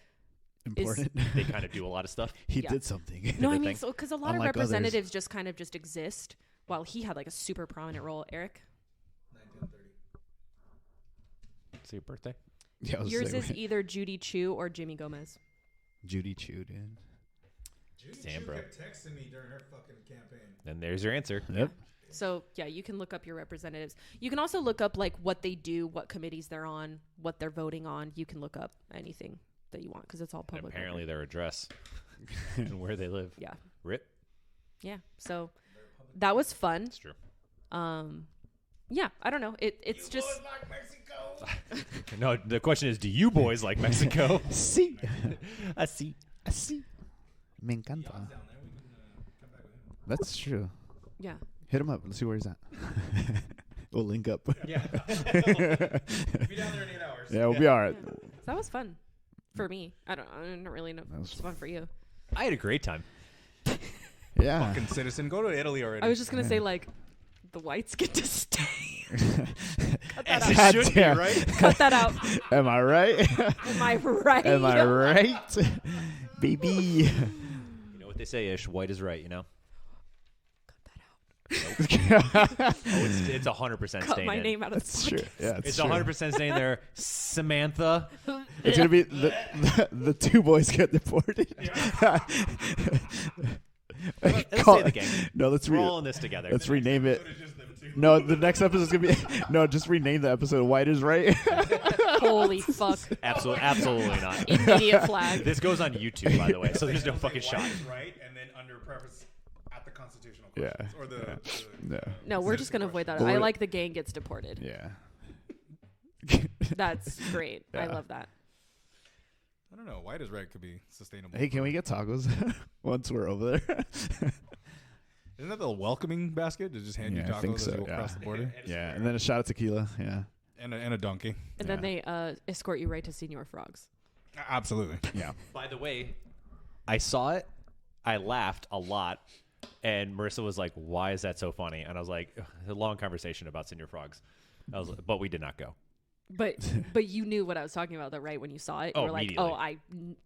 Important. they kind of do a lot of stuff. He Yeah. did something. No, I the mean, thing. so because a lot Unlike of representatives just kind of just exist, while he had like a super prominent role. Eric, 1930. It's your birthday. Yeah, I was yours saying, is either Judy Chu or Jimmy Gomez. Judy Chu, dude. Judy Damn, Chu bro. kept texting me during her fucking campaign. Then there's your answer. Yep. So yeah, you can look up your representatives. You can also look up like what they do, what committees they're on, what they're voting on. You can look up anything that you want because it's all And public. apparently record. their address and where they live. Yeah, Rip. yeah. So that was fun. It's true. Yeah, I don't know. It's just Like Mexico. No, the question is, do you boys like Mexico? Sí. Así. Así. Me encanta. Down there, we can come back with him. That's true. yeah. Hit him up. Let's see where he's at. We'll link up. Yeah. Be down there in 8 hours. Yeah, we'll be all right. Yeah. So that was fun for me. I don't really know. That was It's fun for you. I had a great time. Yeah. Fucking citizen, go to Italy already. I was just gonna say like the whites get to stay. Cut that As out. it God should be, damn. right? Cut that out. Am I right? Am I right? Am I right? Baby. You know what they say, Ish? White is right, you know? Cut that out. Oh, it's 100% Cut staying my in. name out of That's the true. Yeah, It's true. 100% staying there. Samantha. It's gonna be the two boys get deported. Let's Call- say the gang. No, let's We're all in this together. let's rename it. No, the next episode's gonna be no. Just rename the episode "White is Right." Holy fuck! Absolutely not. Immediate flag. This goes on YouTube, by the way, so there's no fucking shot. Right, and then under preface at the constitutional Yeah. questions. Or the No. No, we're just gonna avoid that. Well, I we're- like the gang gets deported. Yeah. That's great. I Yeah. love that. I don't know. White as red could be sustainable. Hey, can we get tacos once we're over there? Isn't that the welcoming basket to just hand you Yeah, I tacos think as so, you go yeah. across the border? Yeah, and then a shot of tequila. Yeah. And a donkey. And then they escort you right to Senor Frogs. Absolutely. Yeah. By the way, I saw it. I laughed a lot. And Marissa was like, why is that so funny? And I was like, a long conversation about Senior Frogs. But we did not go. But you knew what I was talking about, though, right? When you saw it, you Oh, were like, immediately. "Oh, I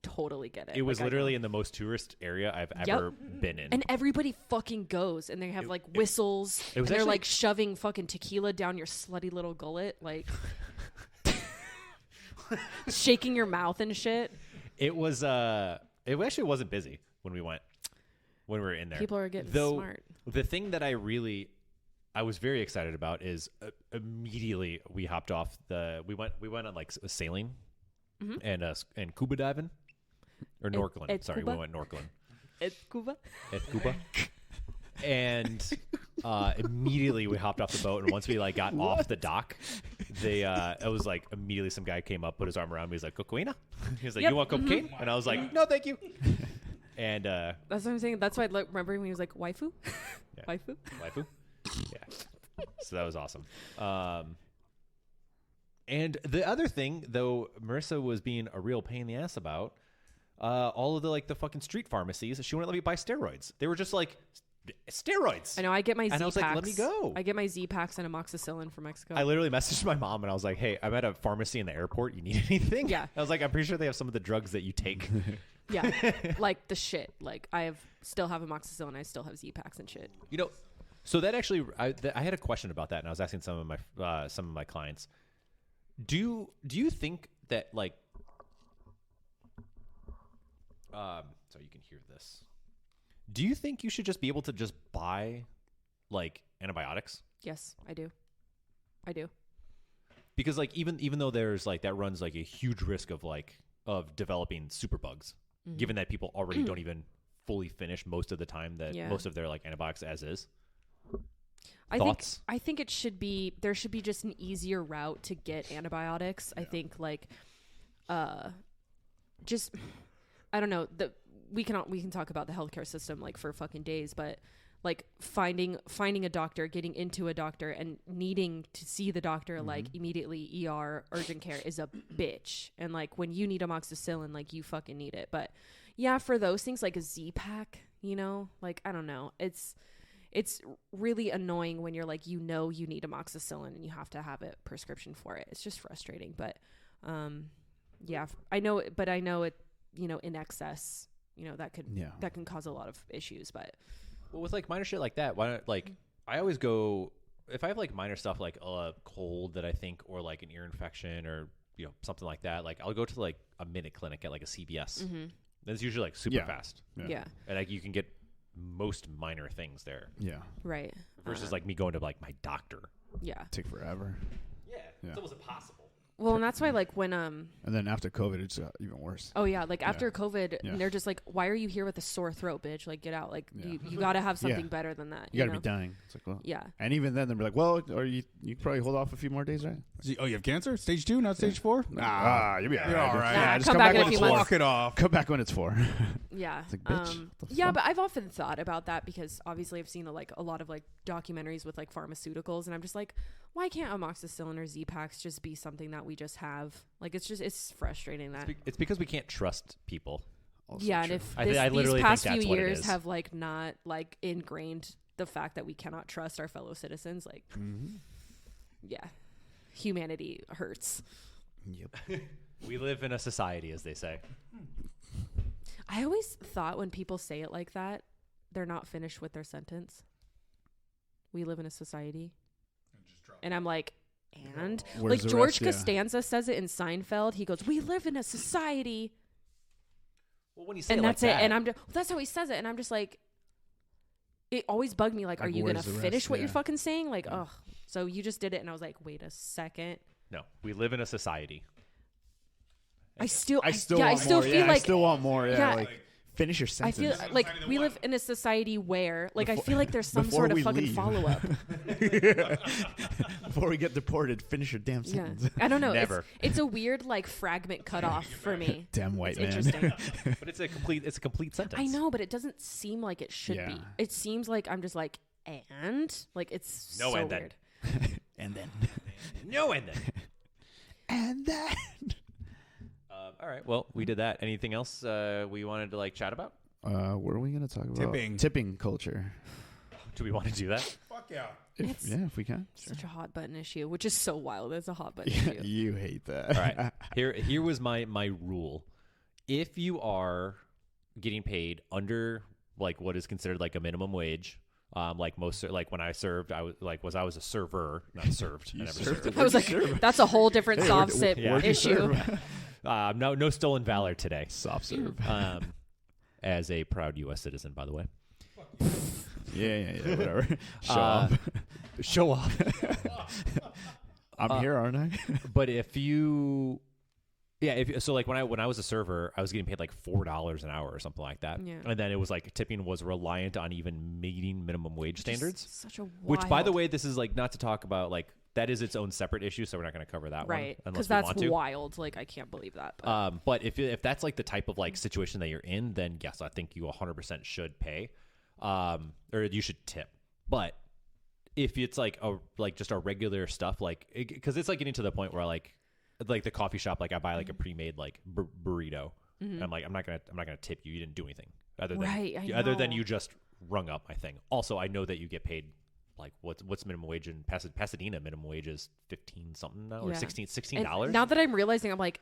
totally get it." It was Like, I literally know. in the most tourist area I've ever been in. And everybody fucking goes, and they have like whistles, it was and they're actually- like shoving fucking tequila down your slutty little gullet, like shaking your mouth and shit. It was it actually wasn't busy when we went, when we were in there. People are getting Though, smart. The thing that I was very excited about is immediately we hopped off we went on like sailing and scuba diving or Norkland. at Sorry, Cuba? we went Norkland It's Cuba. at Cuba. And immediately we hopped off the boat, and once we like got off the dock, it was like immediately some guy came up, put his arm around me, he's like, "Cocaine?" He was like, Yep. "You want cocaine?" And I was like, "No, thank you." And That's what I'm saying. That's why I remember when he was like, "Waifu, Yeah. waifu." waifu. Yeah. So that was awesome. And the other thing, though, Marissa was being a real pain in the ass about all of the fucking street pharmacies. She wouldn't let me buy steroids. They were just like steroids. I know. I get my Z And I was packs. like, let me go. I get my Z packs and amoxicillin from Mexico. I literally messaged my mom and I was like, "Hey, I'm at a pharmacy in the airport. You need anything?" Yeah. I was like, "I'm pretty sure they have some of the drugs that you take." Yeah, like the shit. Like still have amoxicillin. I still have Z packs and shit. You know, so that actually, I had a question about that, and I was asking some of my clients. Do you think that like, so you can hear this? Do you think you should just be able to just buy like antibiotics? Yes, I do. I do. Because like even though there's like that runs like a huge risk of developing superbugs, given that people already don't even fully finish most of the time that most of their like antibiotics as is. Thoughts? I think it should be there should be just an easier route to get antibiotics. I think like just I don't know, we can talk about the healthcare system like for fucking days, but like finding a doctor, getting into a doctor and needing to see the doctor like immediately ER urgent care is a bitch. And like when you need amoxicillin, like you fucking need it. But yeah, for those things like a Z-Pack, you know, like I don't know. It's really annoying when you're like, you need amoxicillin and you have to have a prescription for it. It's just frustrating. But yeah, I know it, you know, in excess, you know, that can cause a lot of issues. But Well, with like minor shit like that, why not, like I always go if I have like minor stuff like a cold that I think or like an ear infection or you know something like that, like I'll go to like a minute clinic at like a CVS. That's usually like super fast. yeah, And like you can get most minor things there. Yeah. right. Versus like me going to like my doctor. Yeah. Take forever. Yeah, Yeah. it's almost impossible. Well, and that's why like when And then after COVID, it's even worse. oh yeah, like after COVID, Yeah. they're just like, why are you here with a sore throat, bitch? Like get out. Like Yeah. you got to have something Yeah. better than that. You got to know? be dying. It's like, well. Yeah. And even then, they'll be like, well, or you probably hold off a few more days, right? Oh, you have cancer? Stage 2, not stage 4? You'll be all You're right. all right. Nah, Yeah, just come come back back in a when few it's months. four. Walk it off. Come back when it's 4. Yeah. It's like, bitch, what the yeah, fuck? but I've often thought about that because obviously I've seen a lot of like documentaries with like pharmaceuticals, and I'm just like, why can't amoxicillin or Z-Packs just be something that we just have? Like it's frustrating that. It's because we can't trust people. Also Yeah, and true. if I these literally past think that's few what it years is. have like not like ingrained the fact that we cannot trust our fellow citizens, like yeah, humanity hurts. Yep. We live in a society, as they say. I always thought when people say it like that, they're not finished with their sentence. We live in a society. And I'm like, and? Where's like the George rest? Yeah. Costanza says it in Seinfeld. He goes, we live in a society. Well, when you say And it that's like it. that, And that's how he says it. And I'm just like, it always bugged me. Like, are Like, you going to where's the finish rest? what you're Yeah. fucking saying? Like, ugh. So you just did it. And I was like, wait a second. no, we live in a society. I still I still yeah, want I still more. feel Yeah, like I still want more. Yeah. Yeah. Like, Finish your I sentence. feel like we live in a society where, like, I feel like there's some before sort of we fucking leave. follow up. Before we get deported, finish your damn Yeah, sentence. I don't know. Never. It's a weird like fragment cutoff for me. Damn white It's man. interesting. But it's a complete sentence. I know, but it doesn't seem like it should Yeah. be. It seems like I'm just like, and like it's No, so and then. weird. And then. No, and then. And then. All right. Well, we did that. Anything else we wanted to like chat about? What are we going to talk about? Tipping. Tipping culture. Do we want to do that? Fuck yeah. It's If we can. such a hot button issue, which is so wild. It's a hot button Yeah, issue. you hate that. All right. Here was my rule. If you are getting paid under like what is considered like a minimum wage, like when I served, I was a server, not served. I never served. I was like, that's a whole different Hey, soft where'd sip you issue. No stolen valor today. Soft serve. As a proud U.S. citizen, by the way. Yeah, whatever. Show off. Show off. I'm here, aren't I? But if you, so like when I was a server, I was getting paid like $4 an hour or something like that. Yeah. And then it was like tipping was reliant on even meeting minimum wage standards. Such a wild. Which, by the way, this is like not to talk about like that is its own separate issue, so we're not going to cover that right? one Because unless we that's want to. wild. Like I can't believe that. But. But if that's like the type of like situation that you're in, then yes, I think you 100% should pay, or you should tip. But if it's like just a regular stuff, like because it's like getting to the point where like the coffee shop, like I buy like a pre-made like burrito, and I'm like I'm not gonna tip you. You didn't do anything other than know. you just rung up my thing. Also, I know that you get paid. Like what's minimum wage in Pasadena? Minimum wage is $15 something now, or Yeah. $16. And now that I'm realizing, I'm like,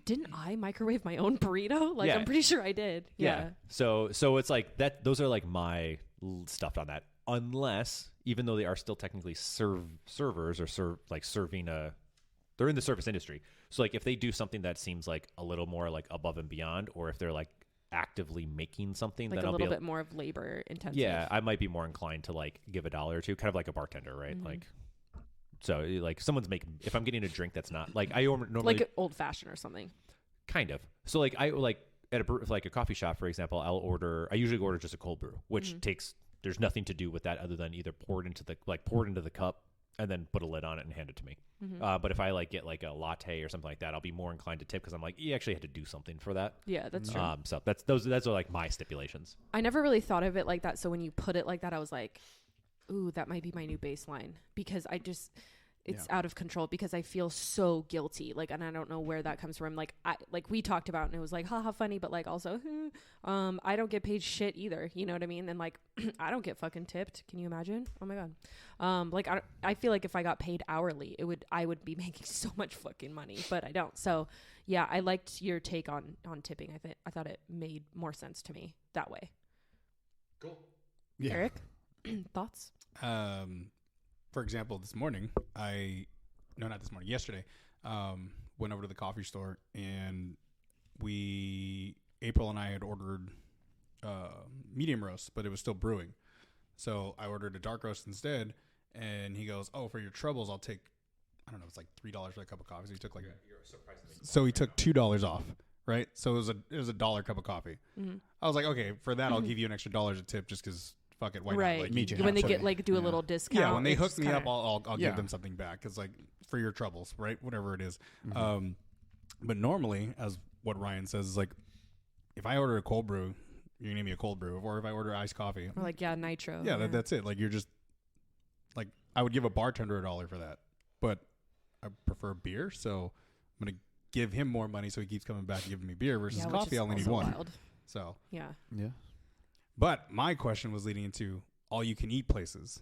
didn't I microwave my own burrito? Like Yeah. I'm pretty sure I did. Yeah. So it's like that. Those are like my stuff on that. Unless, even though they are still technically servers or serving they're in the service industry. So like if they do something that seems like a little more like above and beyond, or if they're like actively making something, Like then a I'll little be bit more of labor intensive. yeah, I might be more inclined to like give $1 or $2, kind of like a bartender, right? Like, so like someone's making, if I'm getting a drink that's not like I normally Like old fashioned or something. kind of. So like I like at a coffee shop, for example, I usually order just a cold brew, which there's nothing to do with that other than either pour it into the cup and then put a lid on it and hand it to me. But if I like get like a latte or something like that, I'll be more inclined to tip because I'm like, you actually had to do something for that. Yeah, that's true. So those are like my stipulations. I never really thought of it like that. So when you put it like that, I was like, ooh, that might be my new baseline because it's out of control because I feel so guilty. Like, and I don't know where that comes from. Like we talked about and it was like, haha, funny, but like also, I don't get paid shit either. You know what I mean? And like, I don't get fucking tipped. Can you imagine? Oh my God. Like I feel like if I got paid hourly, I would be making so much fucking money, but I don't. So yeah, I liked your take on tipping. I thought it made more sense to me that way. Cool. Yeah. Eric, thoughts? For example, yesterday, went over to the coffee store and April and I had ordered medium roast, but it was still brewing. So I ordered a dark roast instead, and he goes, "Oh, for your troubles, I'll take, I don't know, it's like $3 for a cup of coffee." So he took he took $2 off, right? So it was a $1 cup of coffee. I was like, okay, for that I'll give you an extra $1 a tip just because. Fuck it, why Right. not? Like, meet you when they halfway. get like do a little discount. Yeah, when they it's hook just me kinda- up, I'll Yeah. give them something back because like for your troubles, right? Whatever it is. But normally, as what Ryan says, is like if I order a cold brew, you're gonna give me a cold brew, or if I order iced coffee, Or like nitro. yeah, that's it. Like you're just like I would give a bartender $1 for that, but I prefer beer, so I'm gonna give him more money so he keeps coming back and giving me beer versus which coffee. is I only need also one. wild. So, Yeah. Yeah. but my question was leading into all you can eat places.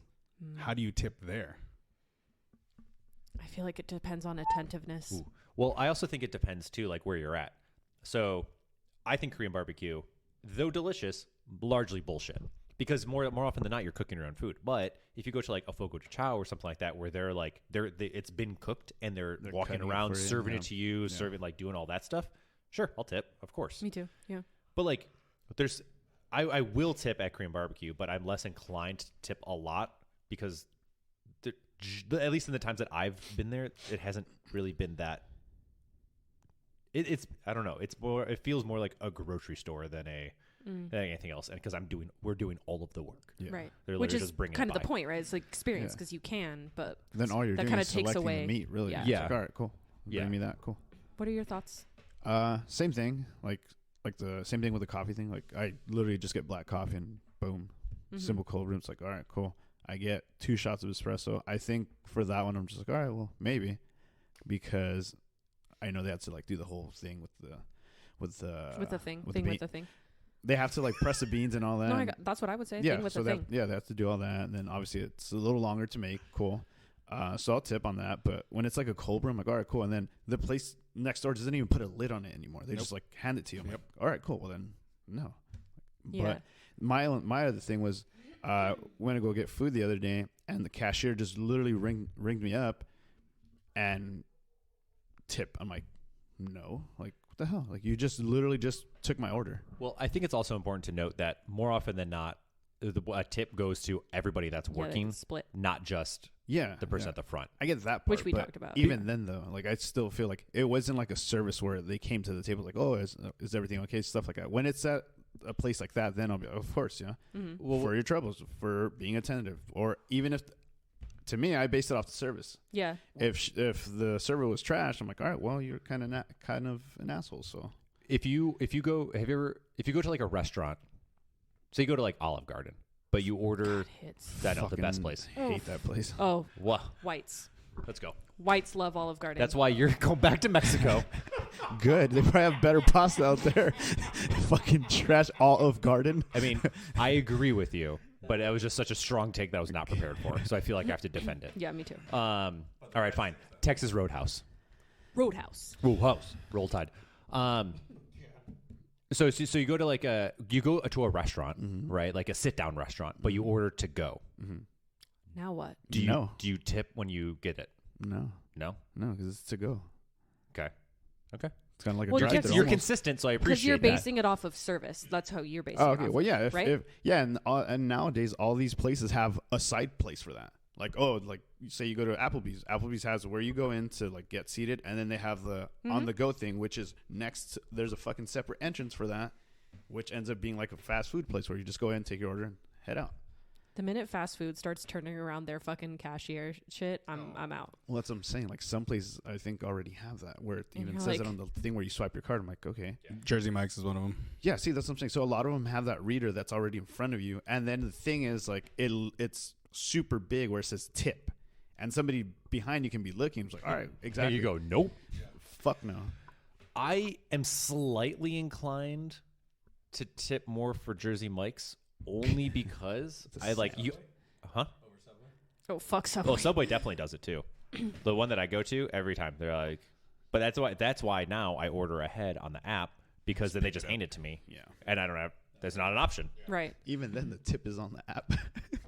How do you tip there? I feel like it depends on attentiveness. Ooh. Well, I also think it depends too, like where you're at. So, I think Korean barbecue, though delicious, largely bullshit. Because more often than not, you're cooking your own food. But if you go to like a Fogo de Chao or something like that, where it's been cooked and they're walking cutting it around for you, serving yeah. it to you, serving like doing all that stuff, sure, I'll tip, of course. Me too. Yeah. But like, I will tip at Korean barbecue, but I'm less inclined to tip a lot because, at least in the times that I've been there, it hasn't really been that. It's I don't know. It feels more like a grocery store than a than anything else, and because we're doing all of the work. Yeah. Right. They're Which literally is just bringing kind it of the by. point, right? It's like experience Yeah. because you can, but Then all you're that doing kinda is takes selecting away- the meat, really. Yeah. It's Yeah. like, all right, cool. Yeah. Bring me that. Cool. what are your thoughts? Same thing. Like the same thing with the coffee thing. Like I literally just get black coffee and boom, simple cold brew. It's like, all right, cool. I get 2 shots of espresso. I think for that one, I'm just like, all right, well, maybe, because I know they have to like do the whole thing with the With the thing. with Thing the with the thing. They have to like press the beans and all that. No, that's what I would say. yeah, Thing with so the they thing. they have to do all that, and then obviously it's a little longer to make. Cool. So I'll tip on that. But when it's like a cold brew, I'm like, all right, cool. And then the place next door doesn't even put a lid on it anymore. They just like hand it to you. I'm like, all right, cool. Well then, no. Yeah. But my other thing was, went to go get food the other day, and the cashier just literally ringed me up, and tip. I'm like, no, like what the hell? Like you just literally just took my order. Well, I think it's also important to note that more often than not, a tip goes to everybody that's Yeah, they working, split. not just Yeah, the person yeah. at the front. I get that part, Which we but talked about. Even then, though, like I still feel like it wasn't like a service where they came to the table like, "Oh, is everything okay?" Stuff like that. When it's at a place like that, then I'll be, of course, yeah, Mm-hmm. for your troubles, for being attentive, or even if, to me, I based it off the service. Yeah. If the server was trash, I'm like, all right, well, you're kind of an asshole. So If you go to like a restaurant, say you go to like Olive Garden, but you order Hits. that the best fucking place. hate that place. Oh, Wow, whites. let's go. Whites love Olive Garden. That's why you're going back to Mexico. Good. They probably have better pasta out there. Fucking trash Olive Garden. I mean, I agree with you, but it was just such a strong take that I was not prepared for. So I feel like I have to defend it. Yeah, me too. All right, fine. Texas Roadhouse. Roadhouse. Roadhouse. Roll Tide. So you go to a restaurant, right? Like a sit down restaurant, but you order to go. Now what? Do No. you tip when you get it? No, No. because it's to go. Okay. It's kind of like Well, a drive-thru. because You're almost. consistent, so I Because appreciate you're that. basing it off of service. That's how you're basing Oh, it okay. off Well, of, yeah, right? and nowadays all these places have a side place for that. Like, like say you go to Applebee's. Applebee's has where you go in to like get seated, and then they have the on the go thing, which is next. There's a fucking separate entrance for that, which ends up being like a fast food place where you just go in, take your order, and head out. The minute fast food starts turning around their fucking cashier shit, I'm out. Well, that's what I'm saying. Like some places, I think already have that where it And even you're says it like- on the thing where you swipe your card. I'm like, okay, Jersey Mike's is one of them. yeah. See, that's what I'm saying. So a lot of them have that reader that's already in front of you, and then the thing is like it's super big where it says tip, and somebody behind you can be looking. It's like, all right, There exactly. you go. Nope. Fuck no. I am slightly inclined to tip more for Jersey Mike's only because I like you. Huh? Oh, fuck Subway. Oh, Subway definitely does it too. The one that I go to every time, they're like, but that's why now I order ahead on the app because then they just hand it to me. Yeah. And I don't have. There's not an option. Right. Even then, the tip is on the app.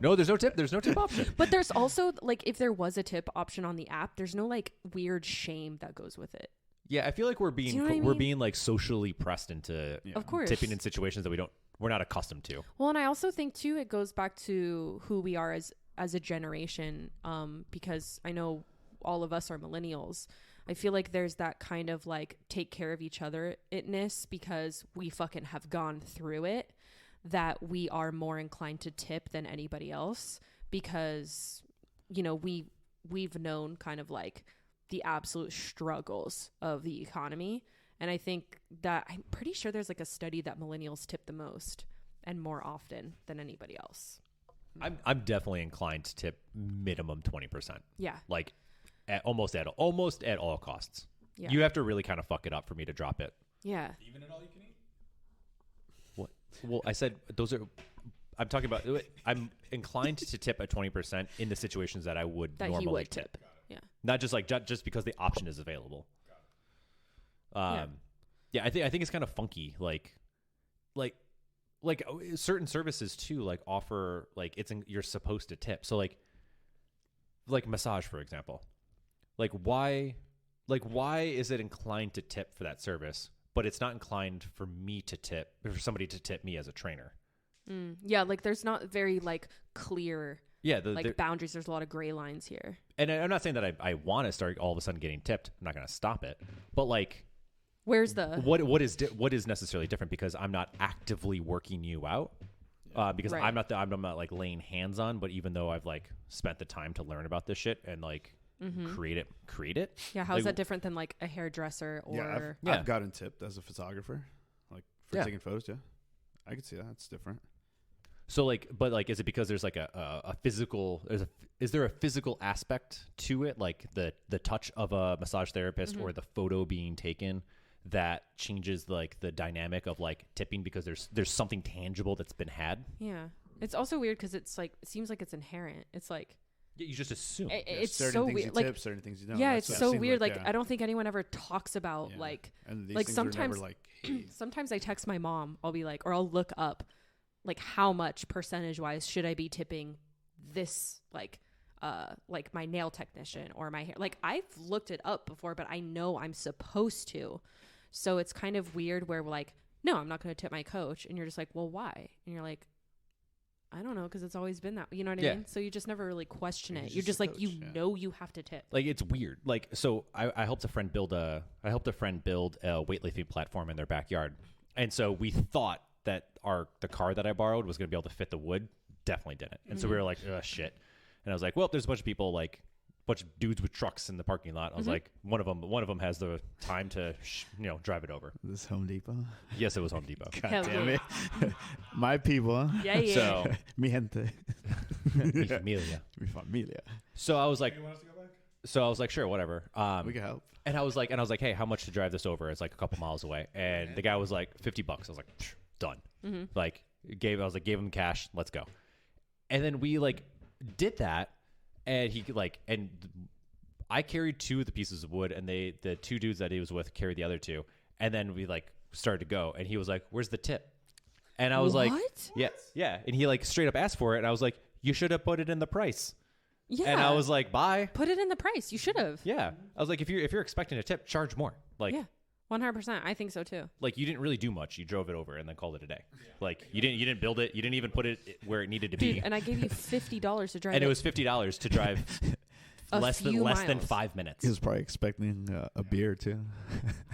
No, there's no tip. There's no tip option. But there's also, like, if there was a tip option on the app, there's no, like, weird shame that goes with it. Yeah, I feel like we're Do you being know what I we're mean? being like socially pressed into Of course. tipping in situations that we're not accustomed to. Well, and I also think, too, it goes back to who we are as a generation, because I know all of us are millennials. I feel like there's that kind of, like, take care of each other-ness because we fucking have gone through it, that we are more inclined to tip than anybody else because, you know, we've known kind of, like, the absolute struggles of the economy. And I think that I'm pretty sure there's like a study that millennials tip the most and more often than anybody else. I'm definitely inclined to tip minimum 20%. Yeah. Like almost at all costs. Yeah. You have to really kind of fuck it up for me to drop it. Yeah. Even at all you can eat? What? Well, I said I'm talking about. I'm inclined to tip at 20% in the situations that I would That normally he would tip. Yeah. Not just like just because the option is available. Yeah, I think it's kind of funky. Like certain services too, like offer like you're supposed to tip. So like massage, for example. Like why is it inclined to tip for that service, but it's not inclined for me to tip, for somebody to tip me as a trainer? Yeah, like there's not very like clear Yeah, boundaries. There's a lot of gray lines here. and I'm not saying that I want to start all of a sudden getting tipped. I'm not going to stop it, but like Where's the what is necessarily different because I'm not actively working you out. Because Right. I'm not like laying hands on, but even though I've like spent the time to learn about this shit and like create it. Yeah, how's like, that different than like a hairdresser or I've gotten tipped as a photographer, like for Yeah. taking photos. Yeah, I can see that. It's different. So like, but like, is it because there's like a physical? Is there a physical aspect to it, like the touch of a massage therapist or the photo being taken that changes like the dynamic of like tipping because there's something tangible that's been had? Yeah. It's also weird because it's like it seems like it's inherent. It's like You just assume. it's certain so things weird. you Like tip, certain things you don't. yeah, That's it's what it so seemed weird. Like yeah. I don't think anyone ever talks about Yeah. like And these like things are never, sometimes like, hey. sometimes I text my mom. I'll be like, or I'll look up like how much percentage wise should I be tipping this like my nail technician or my hair. Like I've looked it up before, but I know I'm supposed to. So it's kind of weird where we're like, no, I'm not going to tip my coach. And you're just like, well, why? And you're like, I don't know, because it's always been that. You know what I mean? So you just never really question it. He's You're just just a like, you coach, yeah. know you have to tip. Like it's weird. Like so, I helped a friend build a weightlifting platform in their backyard, and so we thought that the car that I borrowed was going to be able to fit the wood. Definitely didn't. And so we were like, oh shit. And I was like, well, there's a bunch of people like. Bunch of dudes with trucks in the parking lot. I was like, one of them has the time to, drive it over. This Home Depot. Yes, it was Home Depot. God Hell damn yeah. it. My people. Huh? Yeah, yeah. So, Mi gente. mi familia. Mi familia. So I was like, sure, whatever. We can help. And I was like, hey, how much to drive this over? It's like a couple miles away. And the guy was like, $50. I was like, done. Like, gave him cash. Let's go. And then we like did that. And he like, and I carried 2 of the pieces of wood, and the 2 dudes that he was with carried the other 2. And then we like started to go, and he was like, "Where's the tip?" And I was like, What? yeah." And he like straight up asked for it, and I was like, "You should have put it in the price." Yeah. And I was like, "Bye." Put it in the price. You should have. Yeah, I was like, if you're expecting a tip, charge more. Like, Yeah. 100%. I think so too. like you didn't really do much. You drove it over and then called it a day. Like you didn't build it. You didn't even put it where it needed to Dude, be. and I gave you $50 to drive And it was $50 to drive A less than few 5 minutes. He was probably expecting a beer too.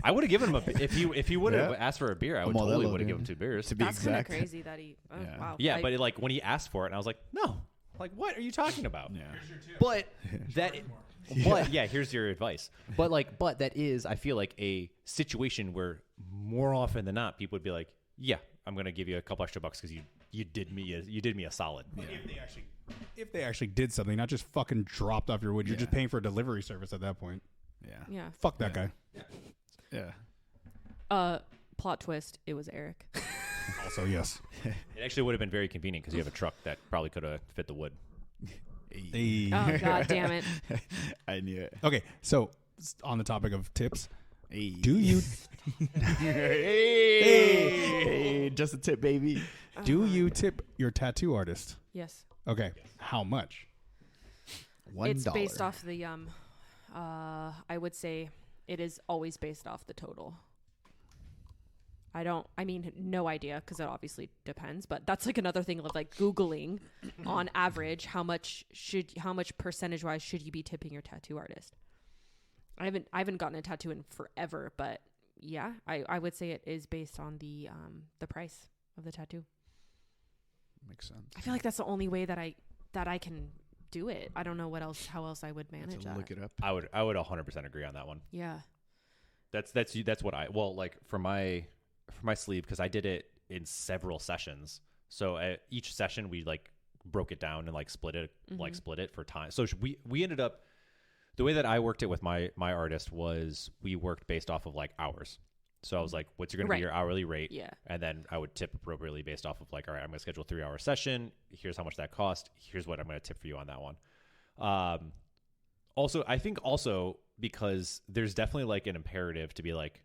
I would have given him if he would have Yeah. asked for a beer, I would Modelo, totally would have dude. given him 2 beers. To be That's kind of exact. crazy that he. Oh, Yeah. wow. Yeah, Like, but like when he asked for it, and I was like, no, like what are you talking about? Yeah. But that, but yeah, here's your advice. But that is, I feel like a situation where more often than not, people would be like, yeah, I'm gonna give you a couple extra bucks because you did me a solid. But if they actually did something, not just fucking dropped off your wood, you're just paying for a delivery service at that point. Yeah. yeah. Fuck that guy. Yeah. Plot twist. It was Eric. Also, yes. It actually would have been very convenient because you have a truck that probably could have fit the wood. Hey. Oh, God damn it. I knew it. Okay, so on the topic of tips, Hey. do you Hey, just a tip, baby. do you tip your tattoo artist? Yes. Okay, how much? $1. It's based off the I would say it is always based off the total. No idea because it obviously depends, but that's like another thing of like Googling on average how much percentage wise should you be tipping your tattoo artist. I haven't gotten a tattoo in forever, but yeah, I would say it is based on the price of the tattoo. Makes sense. I feel like that's the only way that I can do it. I don't know how else I would manage that. Look it up. I would 100% agree on that one. Yeah. That's what like for my sleeve, because I did it in several sessions. So at each session we like broke it down and like split it for time. So we ended up, the way that I worked it with my artist was we worked based off of like hours. So I was like, what's going to be your hourly rate? Yeah. And then I would tip appropriately based off of like, all right, I'm going to schedule a 3-hour session. Here's how much that cost. Here's what I'm going to tip for you on that one. I think because there's definitely like an imperative to be like,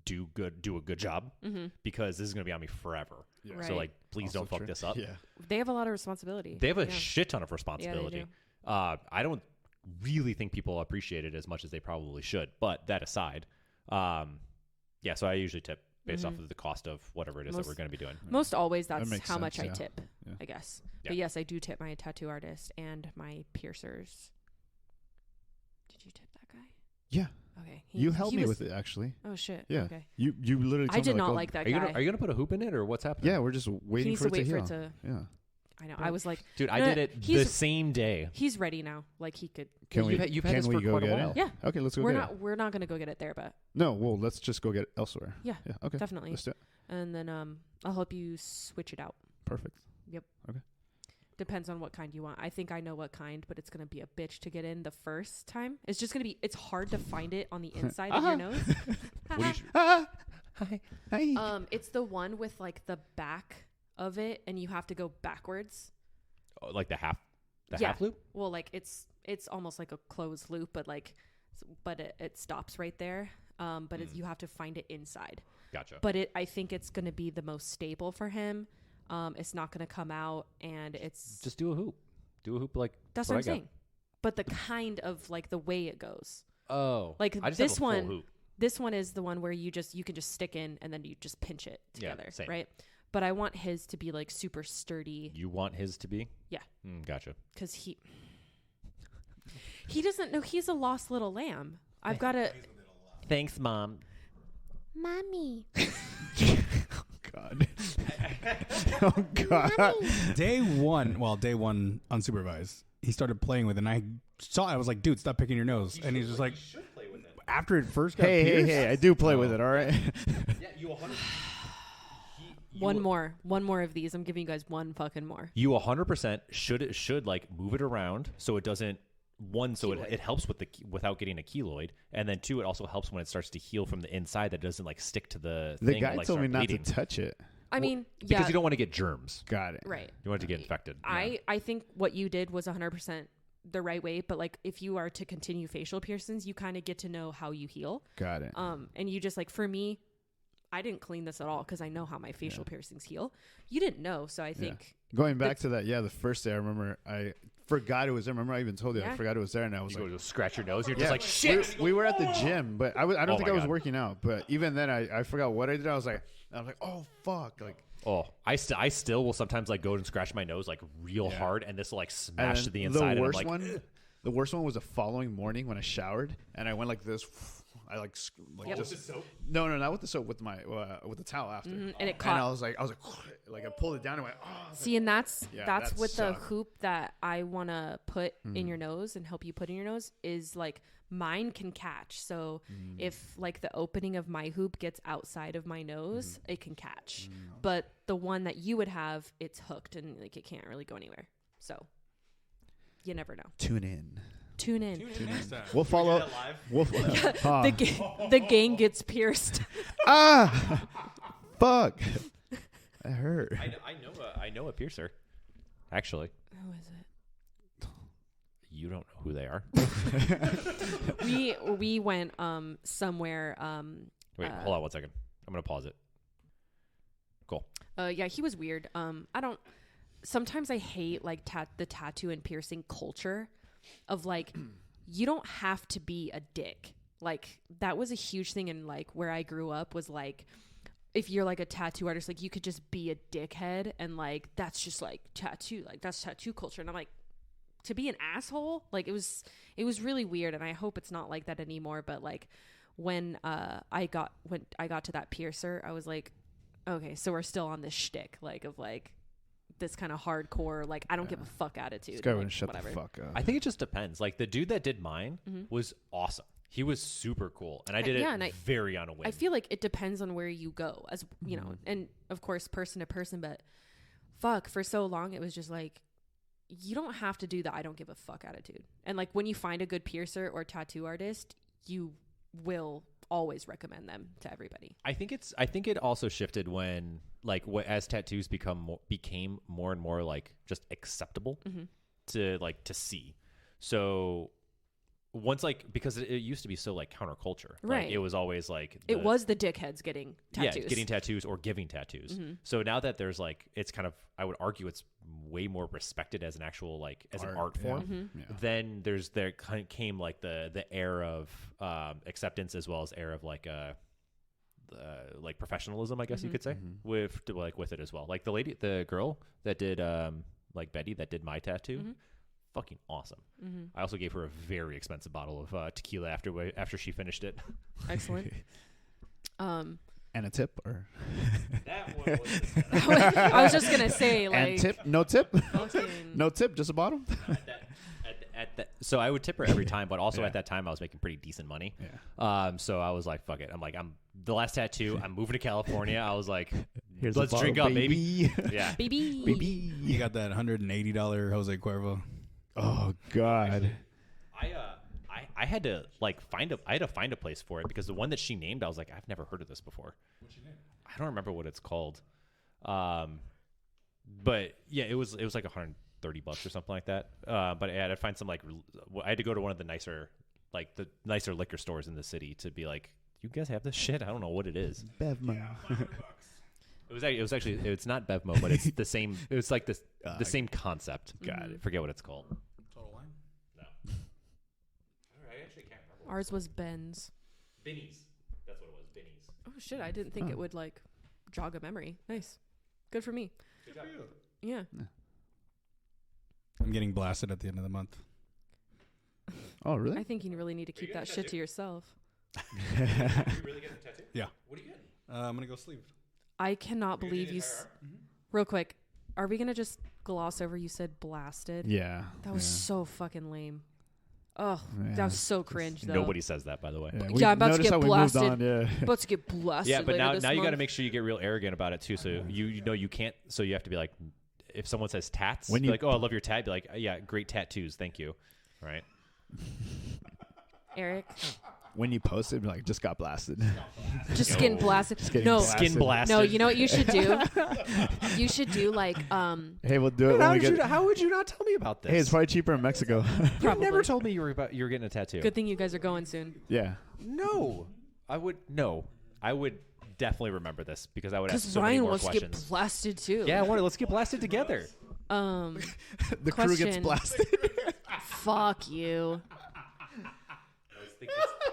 do a good job, because this is going to be on me forever. Yeah. Right. So like, please Also don't fuck true. this up. Yeah. They have a lot of responsibility. They have a shit ton of responsibility. Yeah, I don't really think people appreciate it as much as they probably should. But that aside, so I usually tip based off of the cost of whatever it is that we're going to be doing. Most always that's makes how much sense, I yeah. tip, Yeah. I guess. Yeah. But yes, I do tip my tattoo artist and my piercers. Did you tip that guy? Yeah. Okay. You helped me with it, actually. Oh shit. Yeah. Okay. You literally. I Told did me, not oh, like that Are you guy. gonna put a hoop in it, or what's happening? Yeah, we're just He waiting needs for to it to wait for heal. it to. Yeah. I know. I was like, Dude, I no, did it the he's- same day. he's ready now. Like he could. Can we? You've had can this we for go quite a get while. it? Yeah. Okay, let's go We're get not. We're not gonna go get it there, but it. No, well, let's just go get it elsewhere. Yeah. Yeah. Okay. definitely. Let's do it. And then I'll help you switch it out. Perfect. Depends on what kind you want. I think I know what kind, but it's gonna be a bitch to get in the first time. It's just gonna be. It's hard to find it on the inside of your nose. What do you Hi. Hi. It's the one with like the back of it, and you have to go backwards. like the half Yeah. half loop? Well, like it's almost like a closed loop, but it stops right there. But you have to find it inside. Gotcha. But I think it's gonna be the most stable for him. It's not gonna come out, and it's Just do a hoop. Do a hoop like that's what I'm saying. But the kind of like the way it goes. Oh, Like I just this have a full one. hoop. This one is the one where you can just stick in and then you just pinch it Yeah, together, same. right? But I want his to be like super sturdy You want his to be? Yeah. Gotcha. because he doesn't know he's a lost little lamb. I've got to. Thanks, Mom. Mommy. God. Oh God. Day one unsupervised, he started playing with it, and I saw it. I was like, dude, stop picking your nose. And he's just like, after it first got pierced, Hey, I do play with it, all right? Yeah, you 100. One more of these. I'm giving you guys one fucking more. You 100% should like move it around so it doesn't. One, so it helps without getting a keloid, and then two, it also helps when it starts to heal from the inside that it doesn't like stick to the The thing guy and, like, told me start not bleeding. to touch it. I mean, Because you don't want to get germs. Got it. right. You want it to get infected. I think what you did was 100% the right way, but like if you are to continue facial piercings, you kind of get to know how you heal. Got it. And you just like, for me, I didn't clean this at all because I know how my facial piercings heal. You didn't know, so I think Going back to that, the first day I remember I forgot it was there. Remember I even told you I forgot it was there, and I was You like, go to scratch your nose. You're yeah, just like shit. We were at the gym, but I don't think my I was God. working out. But even then, I forgot what I did. I was like, oh fuck, like. Oh, I still will sometimes like go and scratch my nose like real hard, and this will like smash to the inside. The worst and I'm like, one, the worst one was the following morning when I showered and I went like this. I like just with the soap? No, not with the soap. With my with the towel after. and it And caught. I was like I pulled it down and went. Oh, See, and that's that with the sucked. hoop that I want to put in your nose and help you put in your nose is like mine can catch. So if like the opening of my hoop gets outside of my nose, it can catch. But the one that you would have, it's hooked and like it can't really go anywhere. So you never know. Tune in. Tune in. next time. We'll follow. We'll The gang gets pierced. Fuck. That hurt. I know a piercer. Actually, Who is it? you don't know who they are. We went somewhere Wait, hold on 1 second. I'm gonna pause it. Cool. yeah, he was weird. Sometimes I hate like the tattoo and piercing culture of like you don't have to be a dick. Like that was a huge thing in like where I grew up was like if you're like a tattoo artist, like you could just be a dickhead and like that's just like tattoo, like that's tattoo culture. And I'm like, to be an asshole, like it was really weird, and I hope it's not like that anymore. But like when I got to that piercer, I was like, okay, so we're still on this shtick, like of like this kind of hardcore, like I don't give a fuck attitude. This guy like, wouldn't shut whatever. the fuck up. I think it just depends. Like the dude that did mine was awesome. He was super cool, and I did it very on a whim. I feel like it depends on where you go, as you know, and of course person to person. But fuck, for so long it was just like you don't have to do the I don't give a fuck attitude. And like when you find a good piercer or tattoo artist, you will always recommend them to everybody. I think it also shifted when like as tattoos became more and more like just acceptable to see. So once like because it used to be so like counterculture, right? Like, it was always like it was the dickheads getting tattoos, getting tattoos or giving tattoos. So now that there's like it's kind of I would argue it's way more respected as an actual like as an art form. Then there kind of came like the air of acceptance as well as air of like like professionalism, I guess you could say, with it as well. Like the girl that did like Betty that did my tattoo, fucking awesome. Mm-hmm. I also gave her a very expensive bottle of tequila after she finished it. Excellent. And a tip, or That one was I was just gonna say, like, and tip? No tip? fucking- No tip, just a bottle. So I would tip her every time, but also Yeah. at that time I was making pretty decent money. Yeah. So I was like, fuck it. I'm the last tattoo. I'm moving to California. I was like, Here's let's a drink bottle, up, baby. Yeah. baby. Baby. You got that $180 Jose Cuervo. Oh God. I had to find a place for it because the one that she named, I was like, I've never heard of this before. What's your name? I don't remember what it's called. But yeah, it was like $130 or something like that. But I had to find some I had to go to one of the nicer liquor stores in the city to be like, you guys have this shit? I don't know what it is. Bevmo. It was actually it's not Bevmo, but it's the same. It's like the same concept. Got it. Forget what it's called. Total Wine? No. I actually can't remember. Ours was Ben's. Binny's. That's what it was. Binny's. Oh shit! I didn't think it would like jog a memory. Nice, good for me. Good for you. Yeah. I'm getting blasted at the end of the month. Oh really? I think you really need to keep that shit to yourself. You really getting a tattoo? Yeah. What are you getting? I'm going to go sleeve. I cannot believe you. Real quick, are we gonna just gloss over? You said blasted. Yeah. That was so fucking lame. Oh, that was so cringe. Though. Nobody says that, by the way. Yeah, I'm about to noticed get how we blasted. moved on, yeah. About to get blasted. Yeah, but later now this you got to month. make sure you get real arrogant about it too. So you know you can't. So you have to be like, if someone says tats, When be you- like, oh, I love your tat. Be like, yeah, great tattoos, thank you. All right. Eric, When you posted, be like, just got blasted. just getting blasted. Just getting No, blasted. Skin blasted. no. You know what you should do? You should do like Hey, we'll do it Dude, when we get. how would you not tell me about this? Hey, it's probably cheaper in Mexico. you probably. never told me you were getting a tattoo. Good thing you guys are going soon. Yeah. No, I would definitely remember this because I would ask Because so many Ryan more wants to get questions. blasted too. Yeah, let's get blasted together. The crew gets Question. blasted. Fuck you.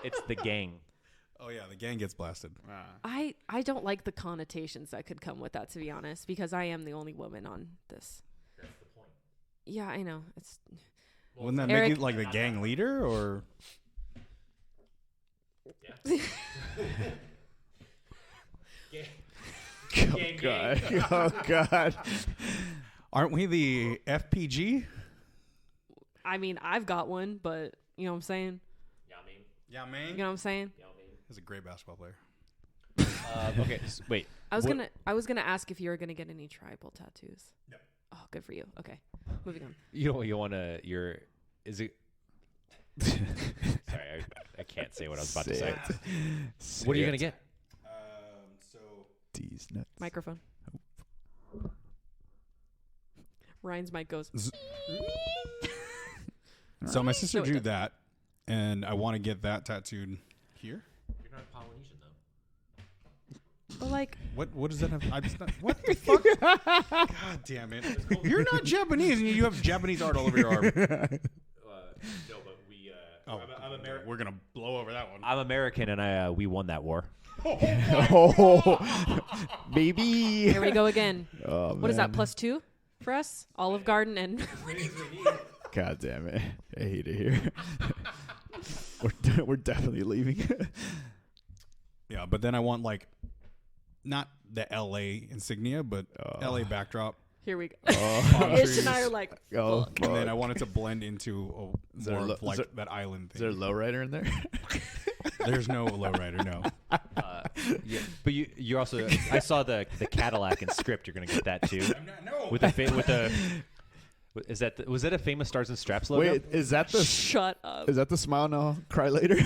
It's the gang. Oh, yeah. The gang gets blasted. I don't like the connotations that could come with that, to be honest, because I am the only woman on this. That's the point. Yeah, I know. It's Wouldn't that Eric- make you like the gang leader or? Oh God. Oh God. Aren't we the FPG? I mean, I've got one, but you know what I'm saying? Yeah, man. You know what I'm saying? He's a great basketball player. Okay, wait. I was gonna ask if you were gonna get any tribal tattoos. No. Oh, good for you. Okay. Moving on. You want to is it Sorry, I can't say what I was about to say. What are you going to get? So These nuts. Microphone. Ryan's mic goes. So my sister No, it drew doesn't. that, and I want to get that tattooed here. You're not Polynesian though. But like, What does that have? What the fuck? God damn it! You're not Japanese, and you have Japanese art all over your arm. No, but we Oh, I'm American. we're gonna blow over that one. I'm American and we won that war. Oh, baby. here we go again. Oh, What is that? man. +2 for us? Olive Garden and God damn it. I hate it here. we're definitely leaving. Yeah, but then I want like not the LA insignia, but LA backdrop. here we go. palm Ish trees. and I are like, Oh, fuck. And then I want it to blend into there more lo- of like is that island Is there a thing. lowrider in there? There's no lowrider, no. Yeah, but you also I saw the Cadillac and script. You're gonna get that too No. with the is that was that a famous Stars and Straps logo? Wait, is that the Shut up. is that the smile now, cry later?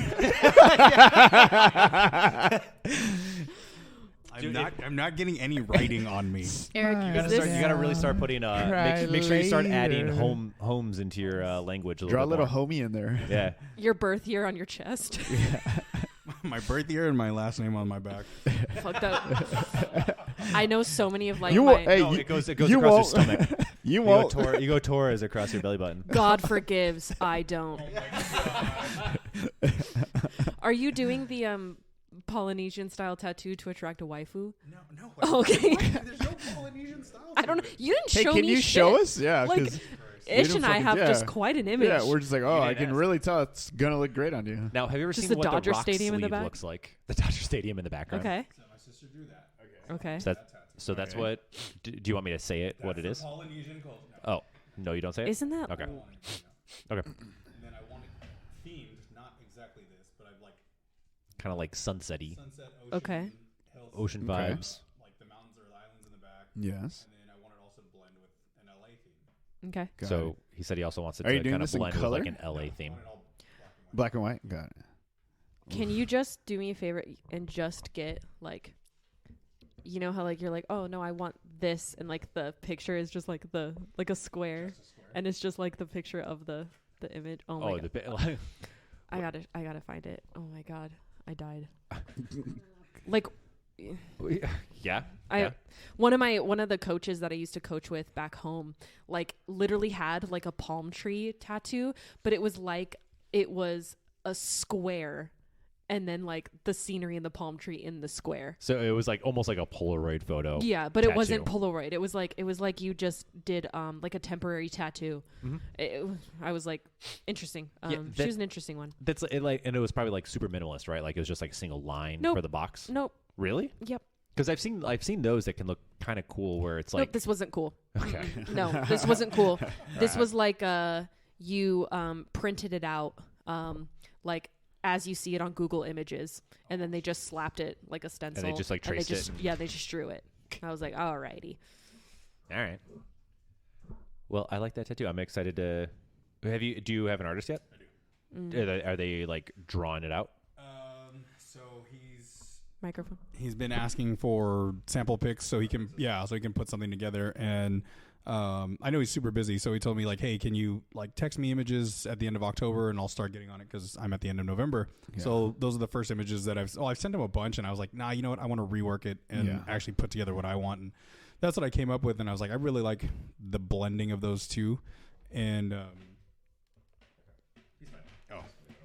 I'm not getting any writing on me. Eric, You is this gotta really start putting make sure you start adding later. homes into your language. Draw a little more. homie in there. Yeah. your birth year on your chest? My birth year and my last name on my back. Fucked up. I know so many of like You my won't. Hey, No, you, it goes you across your won't. stomach. You You won't. go Torres across your belly button. God forgives, I don't. Are you doing the Polynesian style tattoo to attract a waifu? No. Oh, okay. There's no Polynesian style. I don't know. You didn't Hey, show can me you shit. show us? Yeah, Like, 'cause Ish and I have just quite an image. Yeah, we're just like, oh, I didn't can ask. really tell it's gonna look great on you. Now, have you ever Just seen the what Dodger the Rock Stadium in the sleeve back? looks like? The Dodger Stadium in the background. Okay. So my sister drew that. Okay. So that's Okay. what. Do you want me to say it? What it is? Polynesian culture. Oh no, you don't say it. Isn't that Okay. Okay. And then I wanted themed, not exactly this, but I've like Kind of like sunsetty, sunset, ocean, Okay. hills, ocean Okay. vibes. like the mountains or the islands in the back. Yes. And then I wanted also to blend with an LA theme. Okay. Got So it. he said he also wants it Are you to doing kind of this in blend with color? like an LA theme. I wanted all black and white. Black and white. Got it. Can you just do me a favor and just get like, you know how like you're like, oh no, I want this, and like the picture is just like a square, and it's just like the picture of the image. Oh my Oh, god. I gotta find it. Oh my god, I died. Like, yeah. one of the coaches that I used to coach with back home, like literally had like a palm tree tattoo, but it was a square, and then like the scenery in the palm tree in the square. So it was like almost like a Polaroid photo. Yeah, but it tattoo. wasn't Polaroid. It was like you just did like a temporary tattoo. Mhm. I was like, interesting. Yeah, she was an interesting one. That's it, like, and it was probably like super minimalist, right? Like it was just like a single line Nope. for the box. Nope. Really? Yep. Because I've seen those that can look kind of cool, where it's Nope. like This wasn't cool. okay. No, this wasn't cool. This was like you printed it out like as you see it on Google Images, and then they just slapped it like a stencil. just, like, and traced it. Yeah, they just drew it. I was like, alrighty. All right. Well, I like that tattoo. I'm excited to. Do you have an artist yet? Mm. Are they like drawing it out? So Microphone. he's been asking for sample pics so he can put something together, and I know he's super busy, so he told me like, hey, can you like text me images at the end of October and I'll start getting on it because I'm at the end of November. Yeah. So those are the first images that I've sent him a bunch, and I was like, nah, you know what, I want to rework it and actually put together what I want, and that's what I came up with. And I was like, I really like the blending of those two, and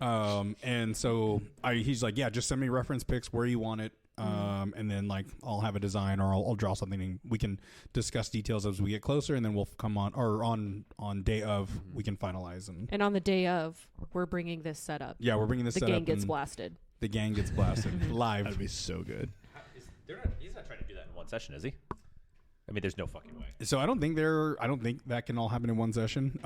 and so he's like, yeah, just send me reference pics where you want it. And then like I'll have a design, or I'll draw something, and we can discuss details as we get closer, and then we'll come on day of we can finalize. And on the day of, we're bringing this set up. yeah, we're bringing this The set gang up gets and blasted. the gang gets blasted live. That'd be so good. He's not trying to do that in one session, is he? I mean, there's no fucking way. So I don't think that can all happen in one session.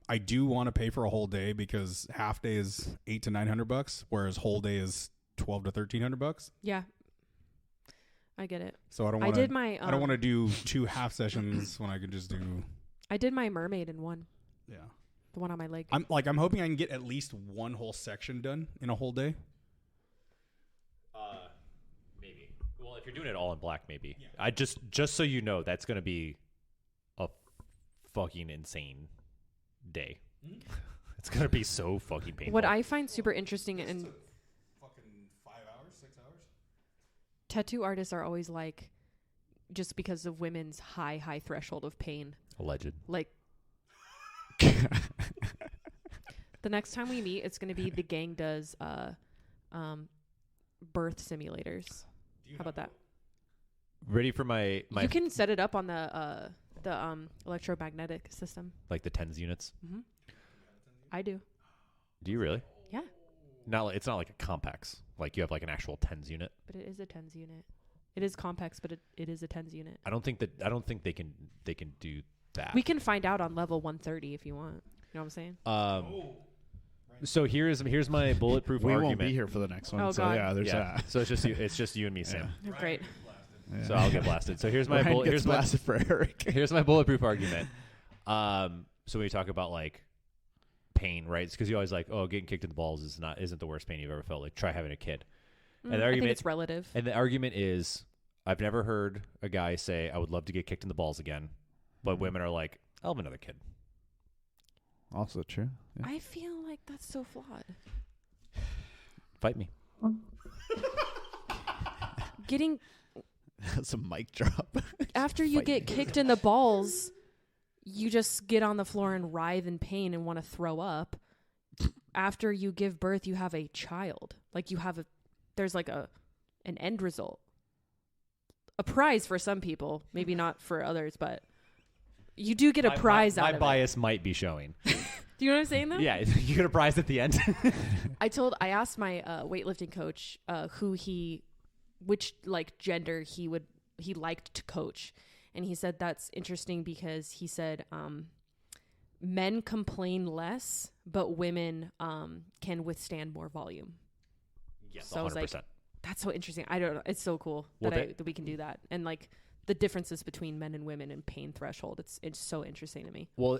I do want to pay for a whole day, because half day is $800 to $900, whereas whole day is $1,200 to $1,300. Yeah. I get it. So I don't I want did my I don't want to do 2 half sessions when I could just do. I did my mermaid in one. Yeah. The one on my leg. I'm hoping I can get at least one whole section done in a whole day. Maybe. Well, if you're doing it all in black, maybe. Yeah. I just so you know, that's gonna be a fucking insane day. It's gonna be so fucking painful. What I find super interesting and Fucking 5 hours, 6 hours. tattoo artists are always like, just because of women's high threshold of pain. Alleged. Like, the next time we meet, it's going to be the gang does birth simulators. How about that? Ready for my You can set it up on the electromagnetic system. like the tens units? Mm-hmm. I do. Do you really? Yeah. It's not like a complex. Like you have like an actual tens unit. But it is a tens unit. It is complex, but it is a tens unit. I don't think they can do that. We can find out on level 130 if you want. You know what I'm saying? So here's my bulletproof We argument. won't be here for the next one. Oh, so God. yeah, there's that. So it's just you and me, Sam. Yeah. Great. Yeah. So I'll get blasted. So here's my Ryan gets blasted for Eric. here's my bulletproof argument. So when you talk about like pain, right? It's because you always like, oh, getting kicked in the balls isn't the worst pain you've ever felt. Like try having a kid. And the I argument think it's relative. And the argument is, I've never heard a guy say, I would love to get kicked in the balls again. But women are like, I'll have another kid. Also true. Yeah. I feel like that's so flawed. Fight me. Getting That's a mic drop. after you Fight get me. kicked in the balls, you just get on the floor and writhe in pain and want to throw up. After you give birth, you have a child. Like there's like an end result. A prize for some people, maybe not for others, but You do get a prize out my of it. bias might be showing. Do you know what I'm saying though? Yeah, you get a prize at the end. I asked my weightlifting coach which like gender he liked to coach, and he said that's interesting because he said men complain less, but women can withstand more volume. Yes, so 100%. I was like, that's so interesting. I don't know. It's so cool that we can do that, and like the differences between men and women and pain threshold. It's so interesting to me. Well,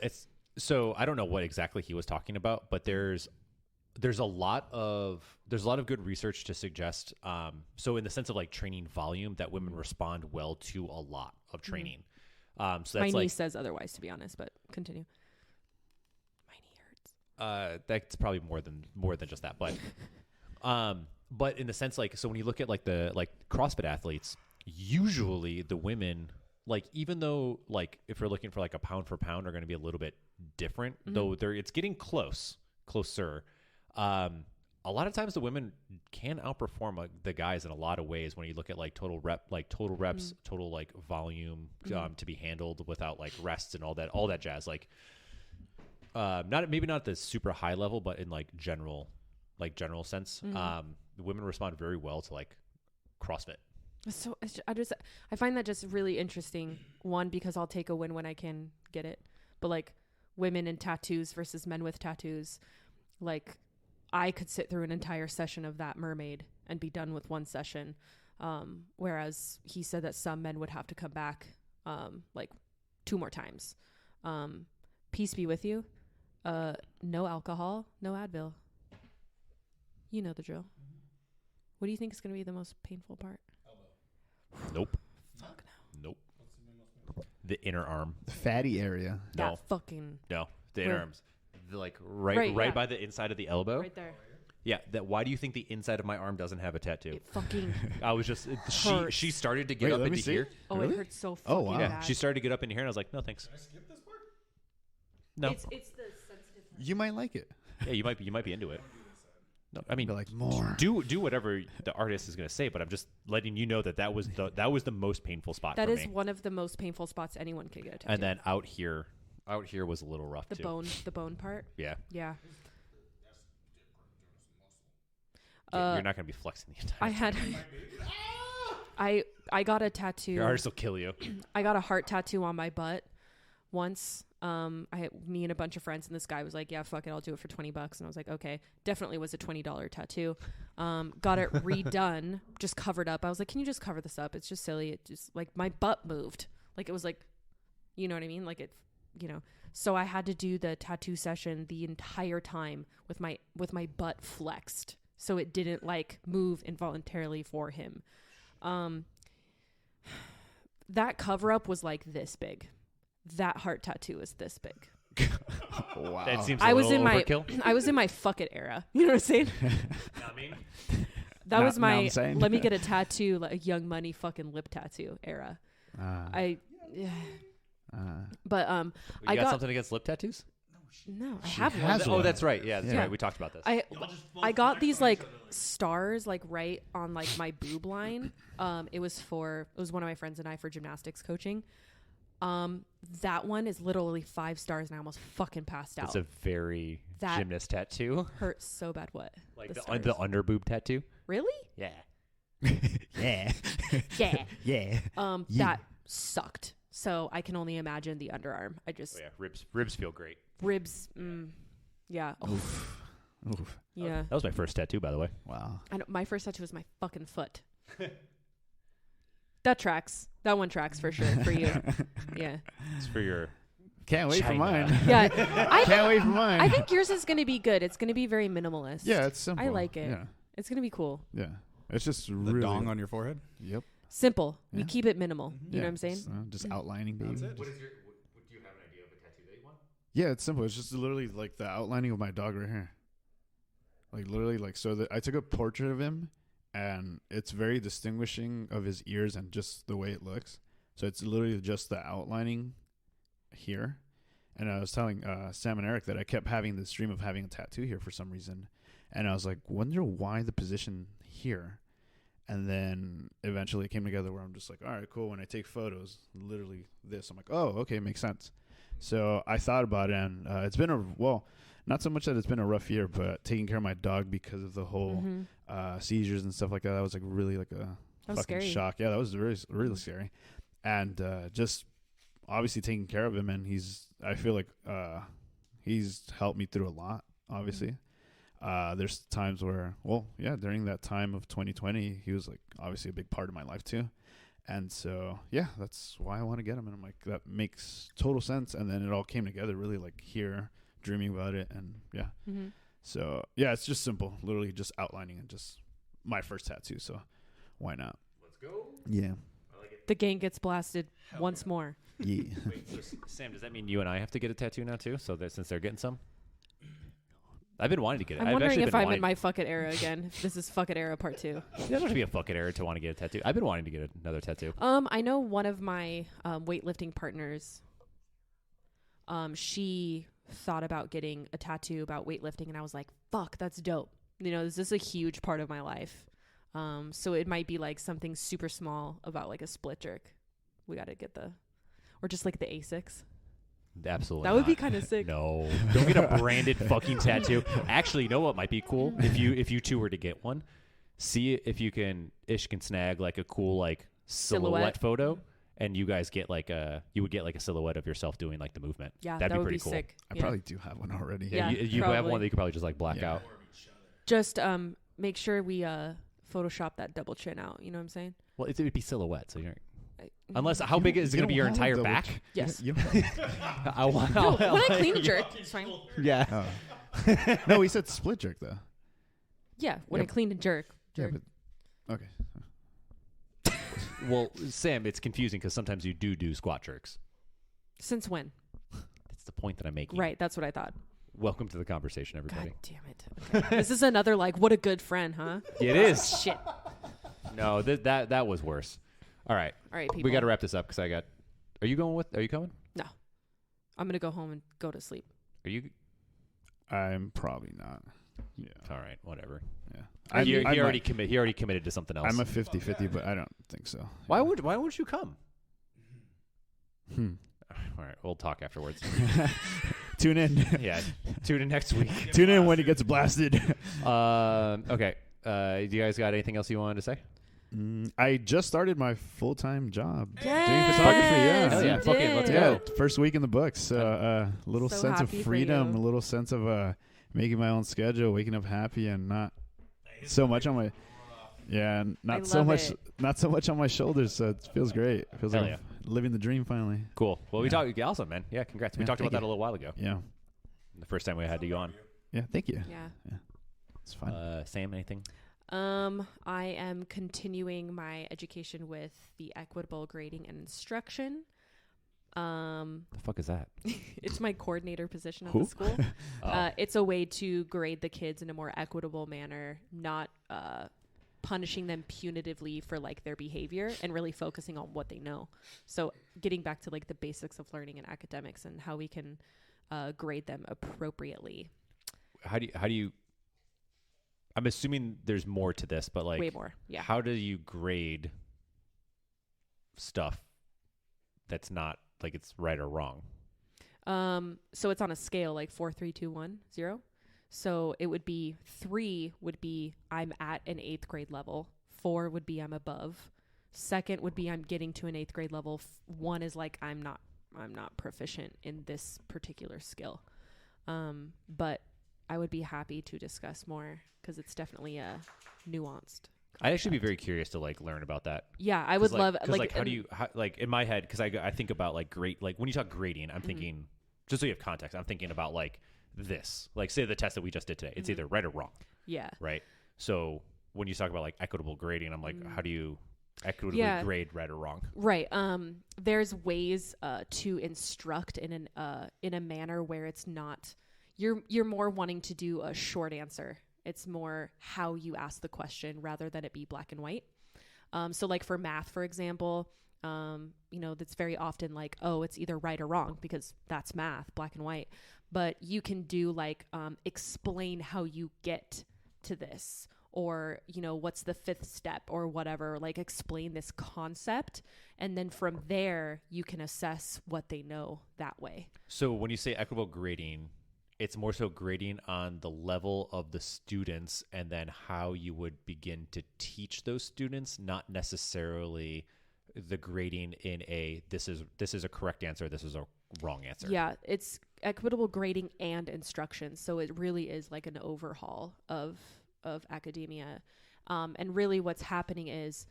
so I don't know what exactly he was talking about, but there's a lot of good research to suggest. So in the sense of like training volume, that women respond well to a lot of training. So that's my like, niece says otherwise, to be honest. But continue. My knee hurts. That's probably more than just that, but in the sense like, so when you look at like the CrossFit athletes, usually the women, like, even though like if we're looking for like a pound for pound are going to be a little bit different, though it's getting closer. A lot of times the women can outperform the guys in a lot of ways when you look at like total reps, total like volume to be handled without like rests and all that jazz. Like, not the super high level, but in like general sense, the women respond very well to like CrossFit. So I find that just really interesting. One, because I'll take a win when I can get it, but like women in tattoos versus men with tattoos, like I could sit through an entire session of that mermaid and be done with one session. Whereas he said that some men would have to come back like 2 more times. Peace be with you. No alcohol, no Advil. You know the drill. What do you think is going to be the most painful part? Nope. Fuck no. Nope. The inner arm. The fatty area. No. That fucking. No. The inner arms. Like right by the inside of the elbow. Right there. Yeah. Why do you think the inside of my arm doesn't have a tattoo? It fucking. I was just. She started to get Wait, up let into me see. here. Oh, Really? it hurts so fucking Oh, wow. Yeah. bad. She started to get up into here, and I was like, no, thanks. Can I skip this part? No. It's the sensitive part. You might like it. Yeah, you might be into it. No, I mean, Be like more. do whatever the artist is going to say, but I'm just letting you know that was the most painful spot That for is me. one of the most painful spots anyone could get a tattoo. And then out here was a little rough the too. the bone part. Yeah. Yeah. You're not going to be flexing the entire I had. I got a tattoo. Your artist will kill you. I got a heart tattoo on my butt once. Me and a bunch of friends, and this guy was like, yeah, fuck it, I'll do it for $20. And I was like, okay. Definitely was a $20 tattoo. Got it redone, just covered up. I was like, can you just cover this up? It's just silly. It just like my butt moved. Like it was like, you know what I mean? Like it, so I had to do the tattoo session the entire time with my butt flexed. So it didn't like move involuntarily for him. That cover up was like this big. That heart tattoo is this big. Wow. That seems I a was little in my overkill. I was in my fuck it era. You know what I'm saying? I mean, That was Now my I'm saying. let me get a tattoo, like Young Money fucking lip tattoo era. But you I got got something against lip tattoos? no, I She have has one. Oh, that's right. Yeah, that's Yeah. right. We talked about this. I got these like stars like right on like my boob line. It was one of my friends and I for gymnastics coaching. That one is literally 5 stars and I almost fucking passed out. It's a very That- gymnast tattoo. Hurts so bad. What? Like stars. the under boob tattoo. Really? Yeah. Yeah. Yeah. Yeah. That sucked. So I can only imagine the underarm. I just Oh, yeah. Ribs feel great. ribs. Yeah. Oh, Oof. yeah. That was my first tattoo, by the way. Wow. I know, my first tattoo was my fucking foot. That tracks. That one tracks for sure for you. Yeah. It's for your. Can't wait for China. mine. Yeah. Can't wait for mine. I think yours is going to be good. It's going to be very minimalist. Yeah, it's simple. I like it. Yeah. It's going to be cool. Yeah. It's just The really dong on your forehead. Yep. Simple. We Yeah. keep it minimal. You know Yeah, what I'm saying? just outlining, baby. That's it. What is your? Do you have an idea of a tattoo that you want? Yeah, it's simple. It's just literally like the outlining of my dog right here. Like literally, like so that I took a portrait of him, and it's very distinguishing of his ears and just the way it looks. So it's literally just the outlining here. And I was telling Sam and Eric that I kept having this dream of having a tattoo here for some reason, and I was like, wonder why the position here. And then eventually it came together where I'm just like, all right, cool. When I take photos, literally this, I'm like, oh, okay, makes sense. So I thought about it, and it's been not so much that it's been a rough year, but taking care of my dog because of the whole seizures and stuff like that. That was like really like a fucking scary. shock. Yeah, that was really scary. And just obviously taking care of him, and I feel like he's helped me through a lot, obviously. There's times where, during that time of 2020, he was like obviously a big part of my life too. And so, that's why I want to get him. And I'm like, that makes total sense. And then it all came together really like here, dreaming about it. And so, it's just simple, literally just outlining and just my first tattoo. So why not? Let's go. Yeah. I like it. The gang gets blasted once more. Yeah. Wait, so Sam, does that mean you and I have to get a tattoo now too? So that since they're getting some? I've been wanting to get it. I'm wondering if I'm in my fuck it era again. If this is fuck it era part 2. It doesn't have to be a fucking error to want to get a tattoo. I've been wanting to get another tattoo. I know one of my weightlifting partners. She thought about getting a tattoo about weightlifting, and I was like, "Fuck, that's dope." You know, this is a huge part of my life. So it might be like something super small about like a split jerk. We got to get or just like the Asics. Absolutely. That would be kind of sick. No, don't get a branded fucking tattoo. Actually, you know what might be cool if you two were to get one. See if you can snag like a cool like silhouette photo, and you guys get like you would get like a silhouette of yourself doing like the movement. Yeah, that'd that be would pretty be cool. sick. I probably do have one already. Yeah, you have one that you could probably just like black out. Just make sure we Photoshop that double chin out. You know what I'm saying? Well, it would be silhouette, so you're. Unless, how big is it going to be your entire back? Yes. I want. No, when I clean jerk, it's fine. Yeah. Oh. No, we said split jerk though. Yeah, when I clean and jerk. Yeah, but okay. Well, Sam, it's confusing because sometimes you do squat jerks. Since when? That's the point that I'm making. Right, that's what I thought. Welcome to the conversation, everybody. God damn it. Okay. This is another like, what a good friend, huh? It is. Shit. No, that was worse. All right, people. We got to wrap this up because Are you coming? No. I'm going to go home and go to sleep. Are you? I'm probably not. Yeah. All right, whatever. Yeah. He already committed to something else. I'm a 50-50, but I don't think so. Why wouldn't you come? All right, we'll talk afterwards. Tune in. Yeah, tune in next week. Tune in when it gets blasted. Okay. Do you guys got anything else you wanted to say? I just started my full-time job Yes, doing photography. Hell yeah, fuck it, let's go. First week in the books. A little So sense of happy for freedom, you. a little sense of making my own schedule, waking up happy, and not so much on my not so much on my shoulders. So it feels great. It feels Hell like yeah. I'm living the dream finally. Cool. Well, we talked. Awesome, man. Yeah, congrats. We talked about that a little while ago. Yeah. The first time we had you on. Yeah. Thank you. Yeah. It's fun. Sam, anything? I am continuing my education with the equitable grading and instruction. The fuck is that? It's my coordinator position at Who? the school. Oh. It's a way to grade the kids in a more equitable manner, not punishing them punitively for like their behavior and really focusing on what they know. So getting back to like the basics of learning and academics and how we can grade them appropriately. How do you I'm assuming there's more to this, but like way more. Yeah. How do you grade stuff that's not like it's right or wrong? So it's on a scale like 4, 3, 2, 1, 0. So it would be 3 would be I'm at an 8th grade level. 4 would be I'm above. 2nd would be I'm getting to an 8th grade level. 1 is like I'm not proficient in this particular skill. But I would be happy to discuss more because it's definitely nuanced. I'd actually be very curious to like learn about that. Yeah, I would love like how do you like in my head, because I think about like grade, like when you talk grading, I'm thinking, just so you have context, I'm thinking about like this, like say the test that we just did today, it's either right or wrong. Yeah. Right. So when you talk about like equitable grading, I'm like, how do you equitably grade right or wrong? Right. There's ways to instruct in a manner where it's not you're more wanting to do a short answer. It's more how you ask the question rather than it be black and white. So like for math, for example, that's very often like, oh, it's either right or wrong because that's math, black and white. But you can do like explain how you get to this, or, you know, what's the fifth step or whatever, like explain this concept. And then from there, you can assess what they know that way. So when you say equitable grading, it's more so grading on the level of the students and then how you would begin to teach those students, not necessarily the grading in a, this is a correct answer, this is a wrong answer. Yeah, it's equitable grading and instruction. So it really is like an overhaul of academia. And really what's happening is,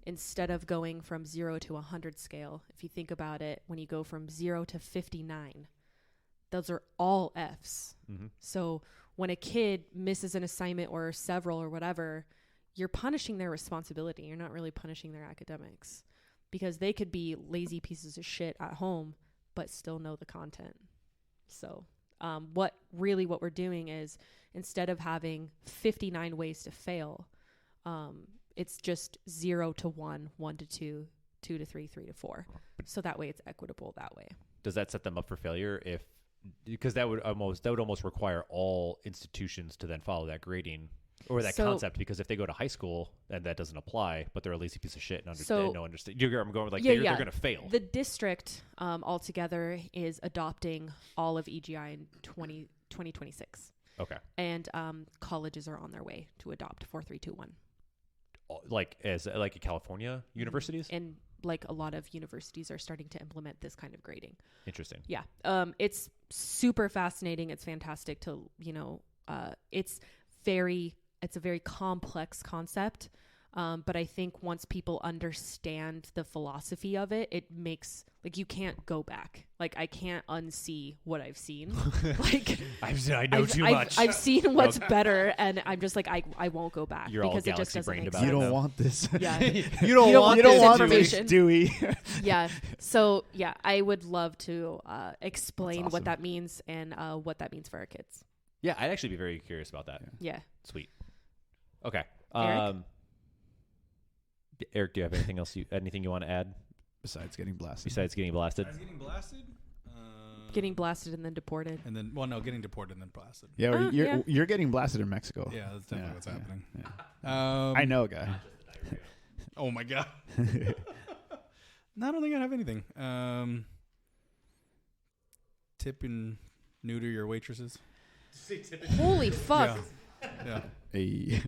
instead of going from 0 to 100 scale, if you think about it, when you go from 0 to 59, those are all Fs. Mm-hmm. So when a kid misses an assignment or several or whatever, you're punishing their responsibility. You're not really punishing their academics, because they could be lazy pieces of shit at home but still know the content. So what we're doing is, instead of having 59 ways to fail, it's just 0 to 1, 1 to 2, 2 to 3, 3 to 4. So that way it's equitable that way. Does that set them up for failure because that would almost require all institutions to then follow that grading or that concept, because if they go to high school and that doesn't apply, but they're a lazy piece of shit and understand, I'm going like they're going to fail. The district altogether is adopting all of EGI in 2026. Okay. And colleges are on their way to adopt 4321. Like at California universities? And like a lot of universities are starting to implement this kind of grading. Interesting. Yeah. It's super fascinating. It's fantastic to, you know, it's a very complex concept. But I think once people understand the philosophy of it, it makes, like, you can't go back. Like, I can't unsee what I've seen. Like, I know too much. I've seen what's better, and I'm just like, I won't go back. You're because all it just doesn't galaxy-brained make about sense. You don't want this. Yeah. You don't want this this information. Dewey. Yeah. So yeah, I would love to explain That's what awesome. that means and what that means for our kids. Yeah, I'd actually be very curious about that. Yeah. Sweet. Okay. Eric? Eric, do you have anything you want to add Besides getting blasted. besides getting blasted? I was getting blasted. Getting blasted and then deported. And then, getting deported and then blasted. Yeah, or yeah. you're getting blasted in Mexico. Yeah, that's definitely what's happening. Yeah. I know a guy. Oh my god. No, I don't think I have anything. Tip and neuter your waitresses. Holy fuck. Yeah. Hey,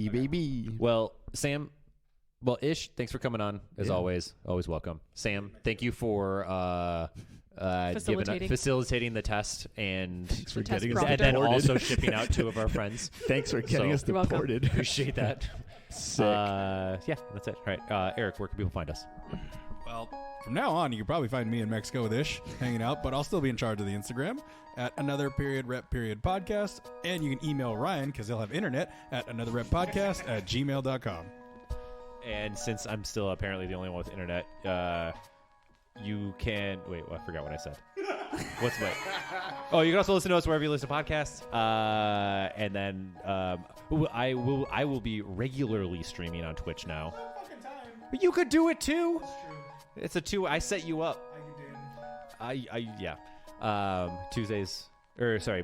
baby. Well, Sam, Ish, thanks for coming on, as always. Always welcome. Sam, thank you for facilitating the test and Thanks for test getting us and then deported. also shipping out 2 of our friends. Thanks for getting us You're welcome. deported. Appreciate that. Sick. Yeah, that's it. All right, Eric, where can people find us? Well, from now on, you can probably find me in Mexico with Ish hanging out, but I'll still be in charge of the Instagram at another_rep_podcast. And you can email Ryan, because he'll have internet, at anotherreppodcast@gmail.com. And since I'm still apparently the only one with internet, you can wait. Well, I forgot what I said. Oh, you can also listen to us wherever you listen to podcasts. And then I will be regularly streaming on Twitch now. But you could do it too. It's a 2. I set you up. Yeah.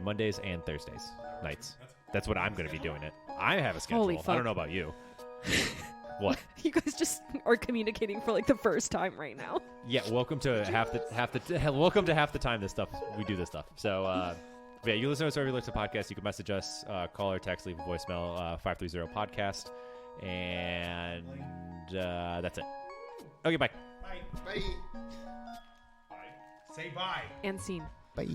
Mondays and Thursdays nights. That's what I'm going to be doing it. I have a schedule. Holy fuck. I don't know about you. What? You guys just are communicating for like the first time right now. Yeah, welcome to half the time we do this stuff. So yeah, you listen to us wherever you listen to podcasts. You can message us, call or text, leave a voicemail, 530-podcast, and that's it. Okay, bye. Bye. Bye. Say bye. And scene. Bye.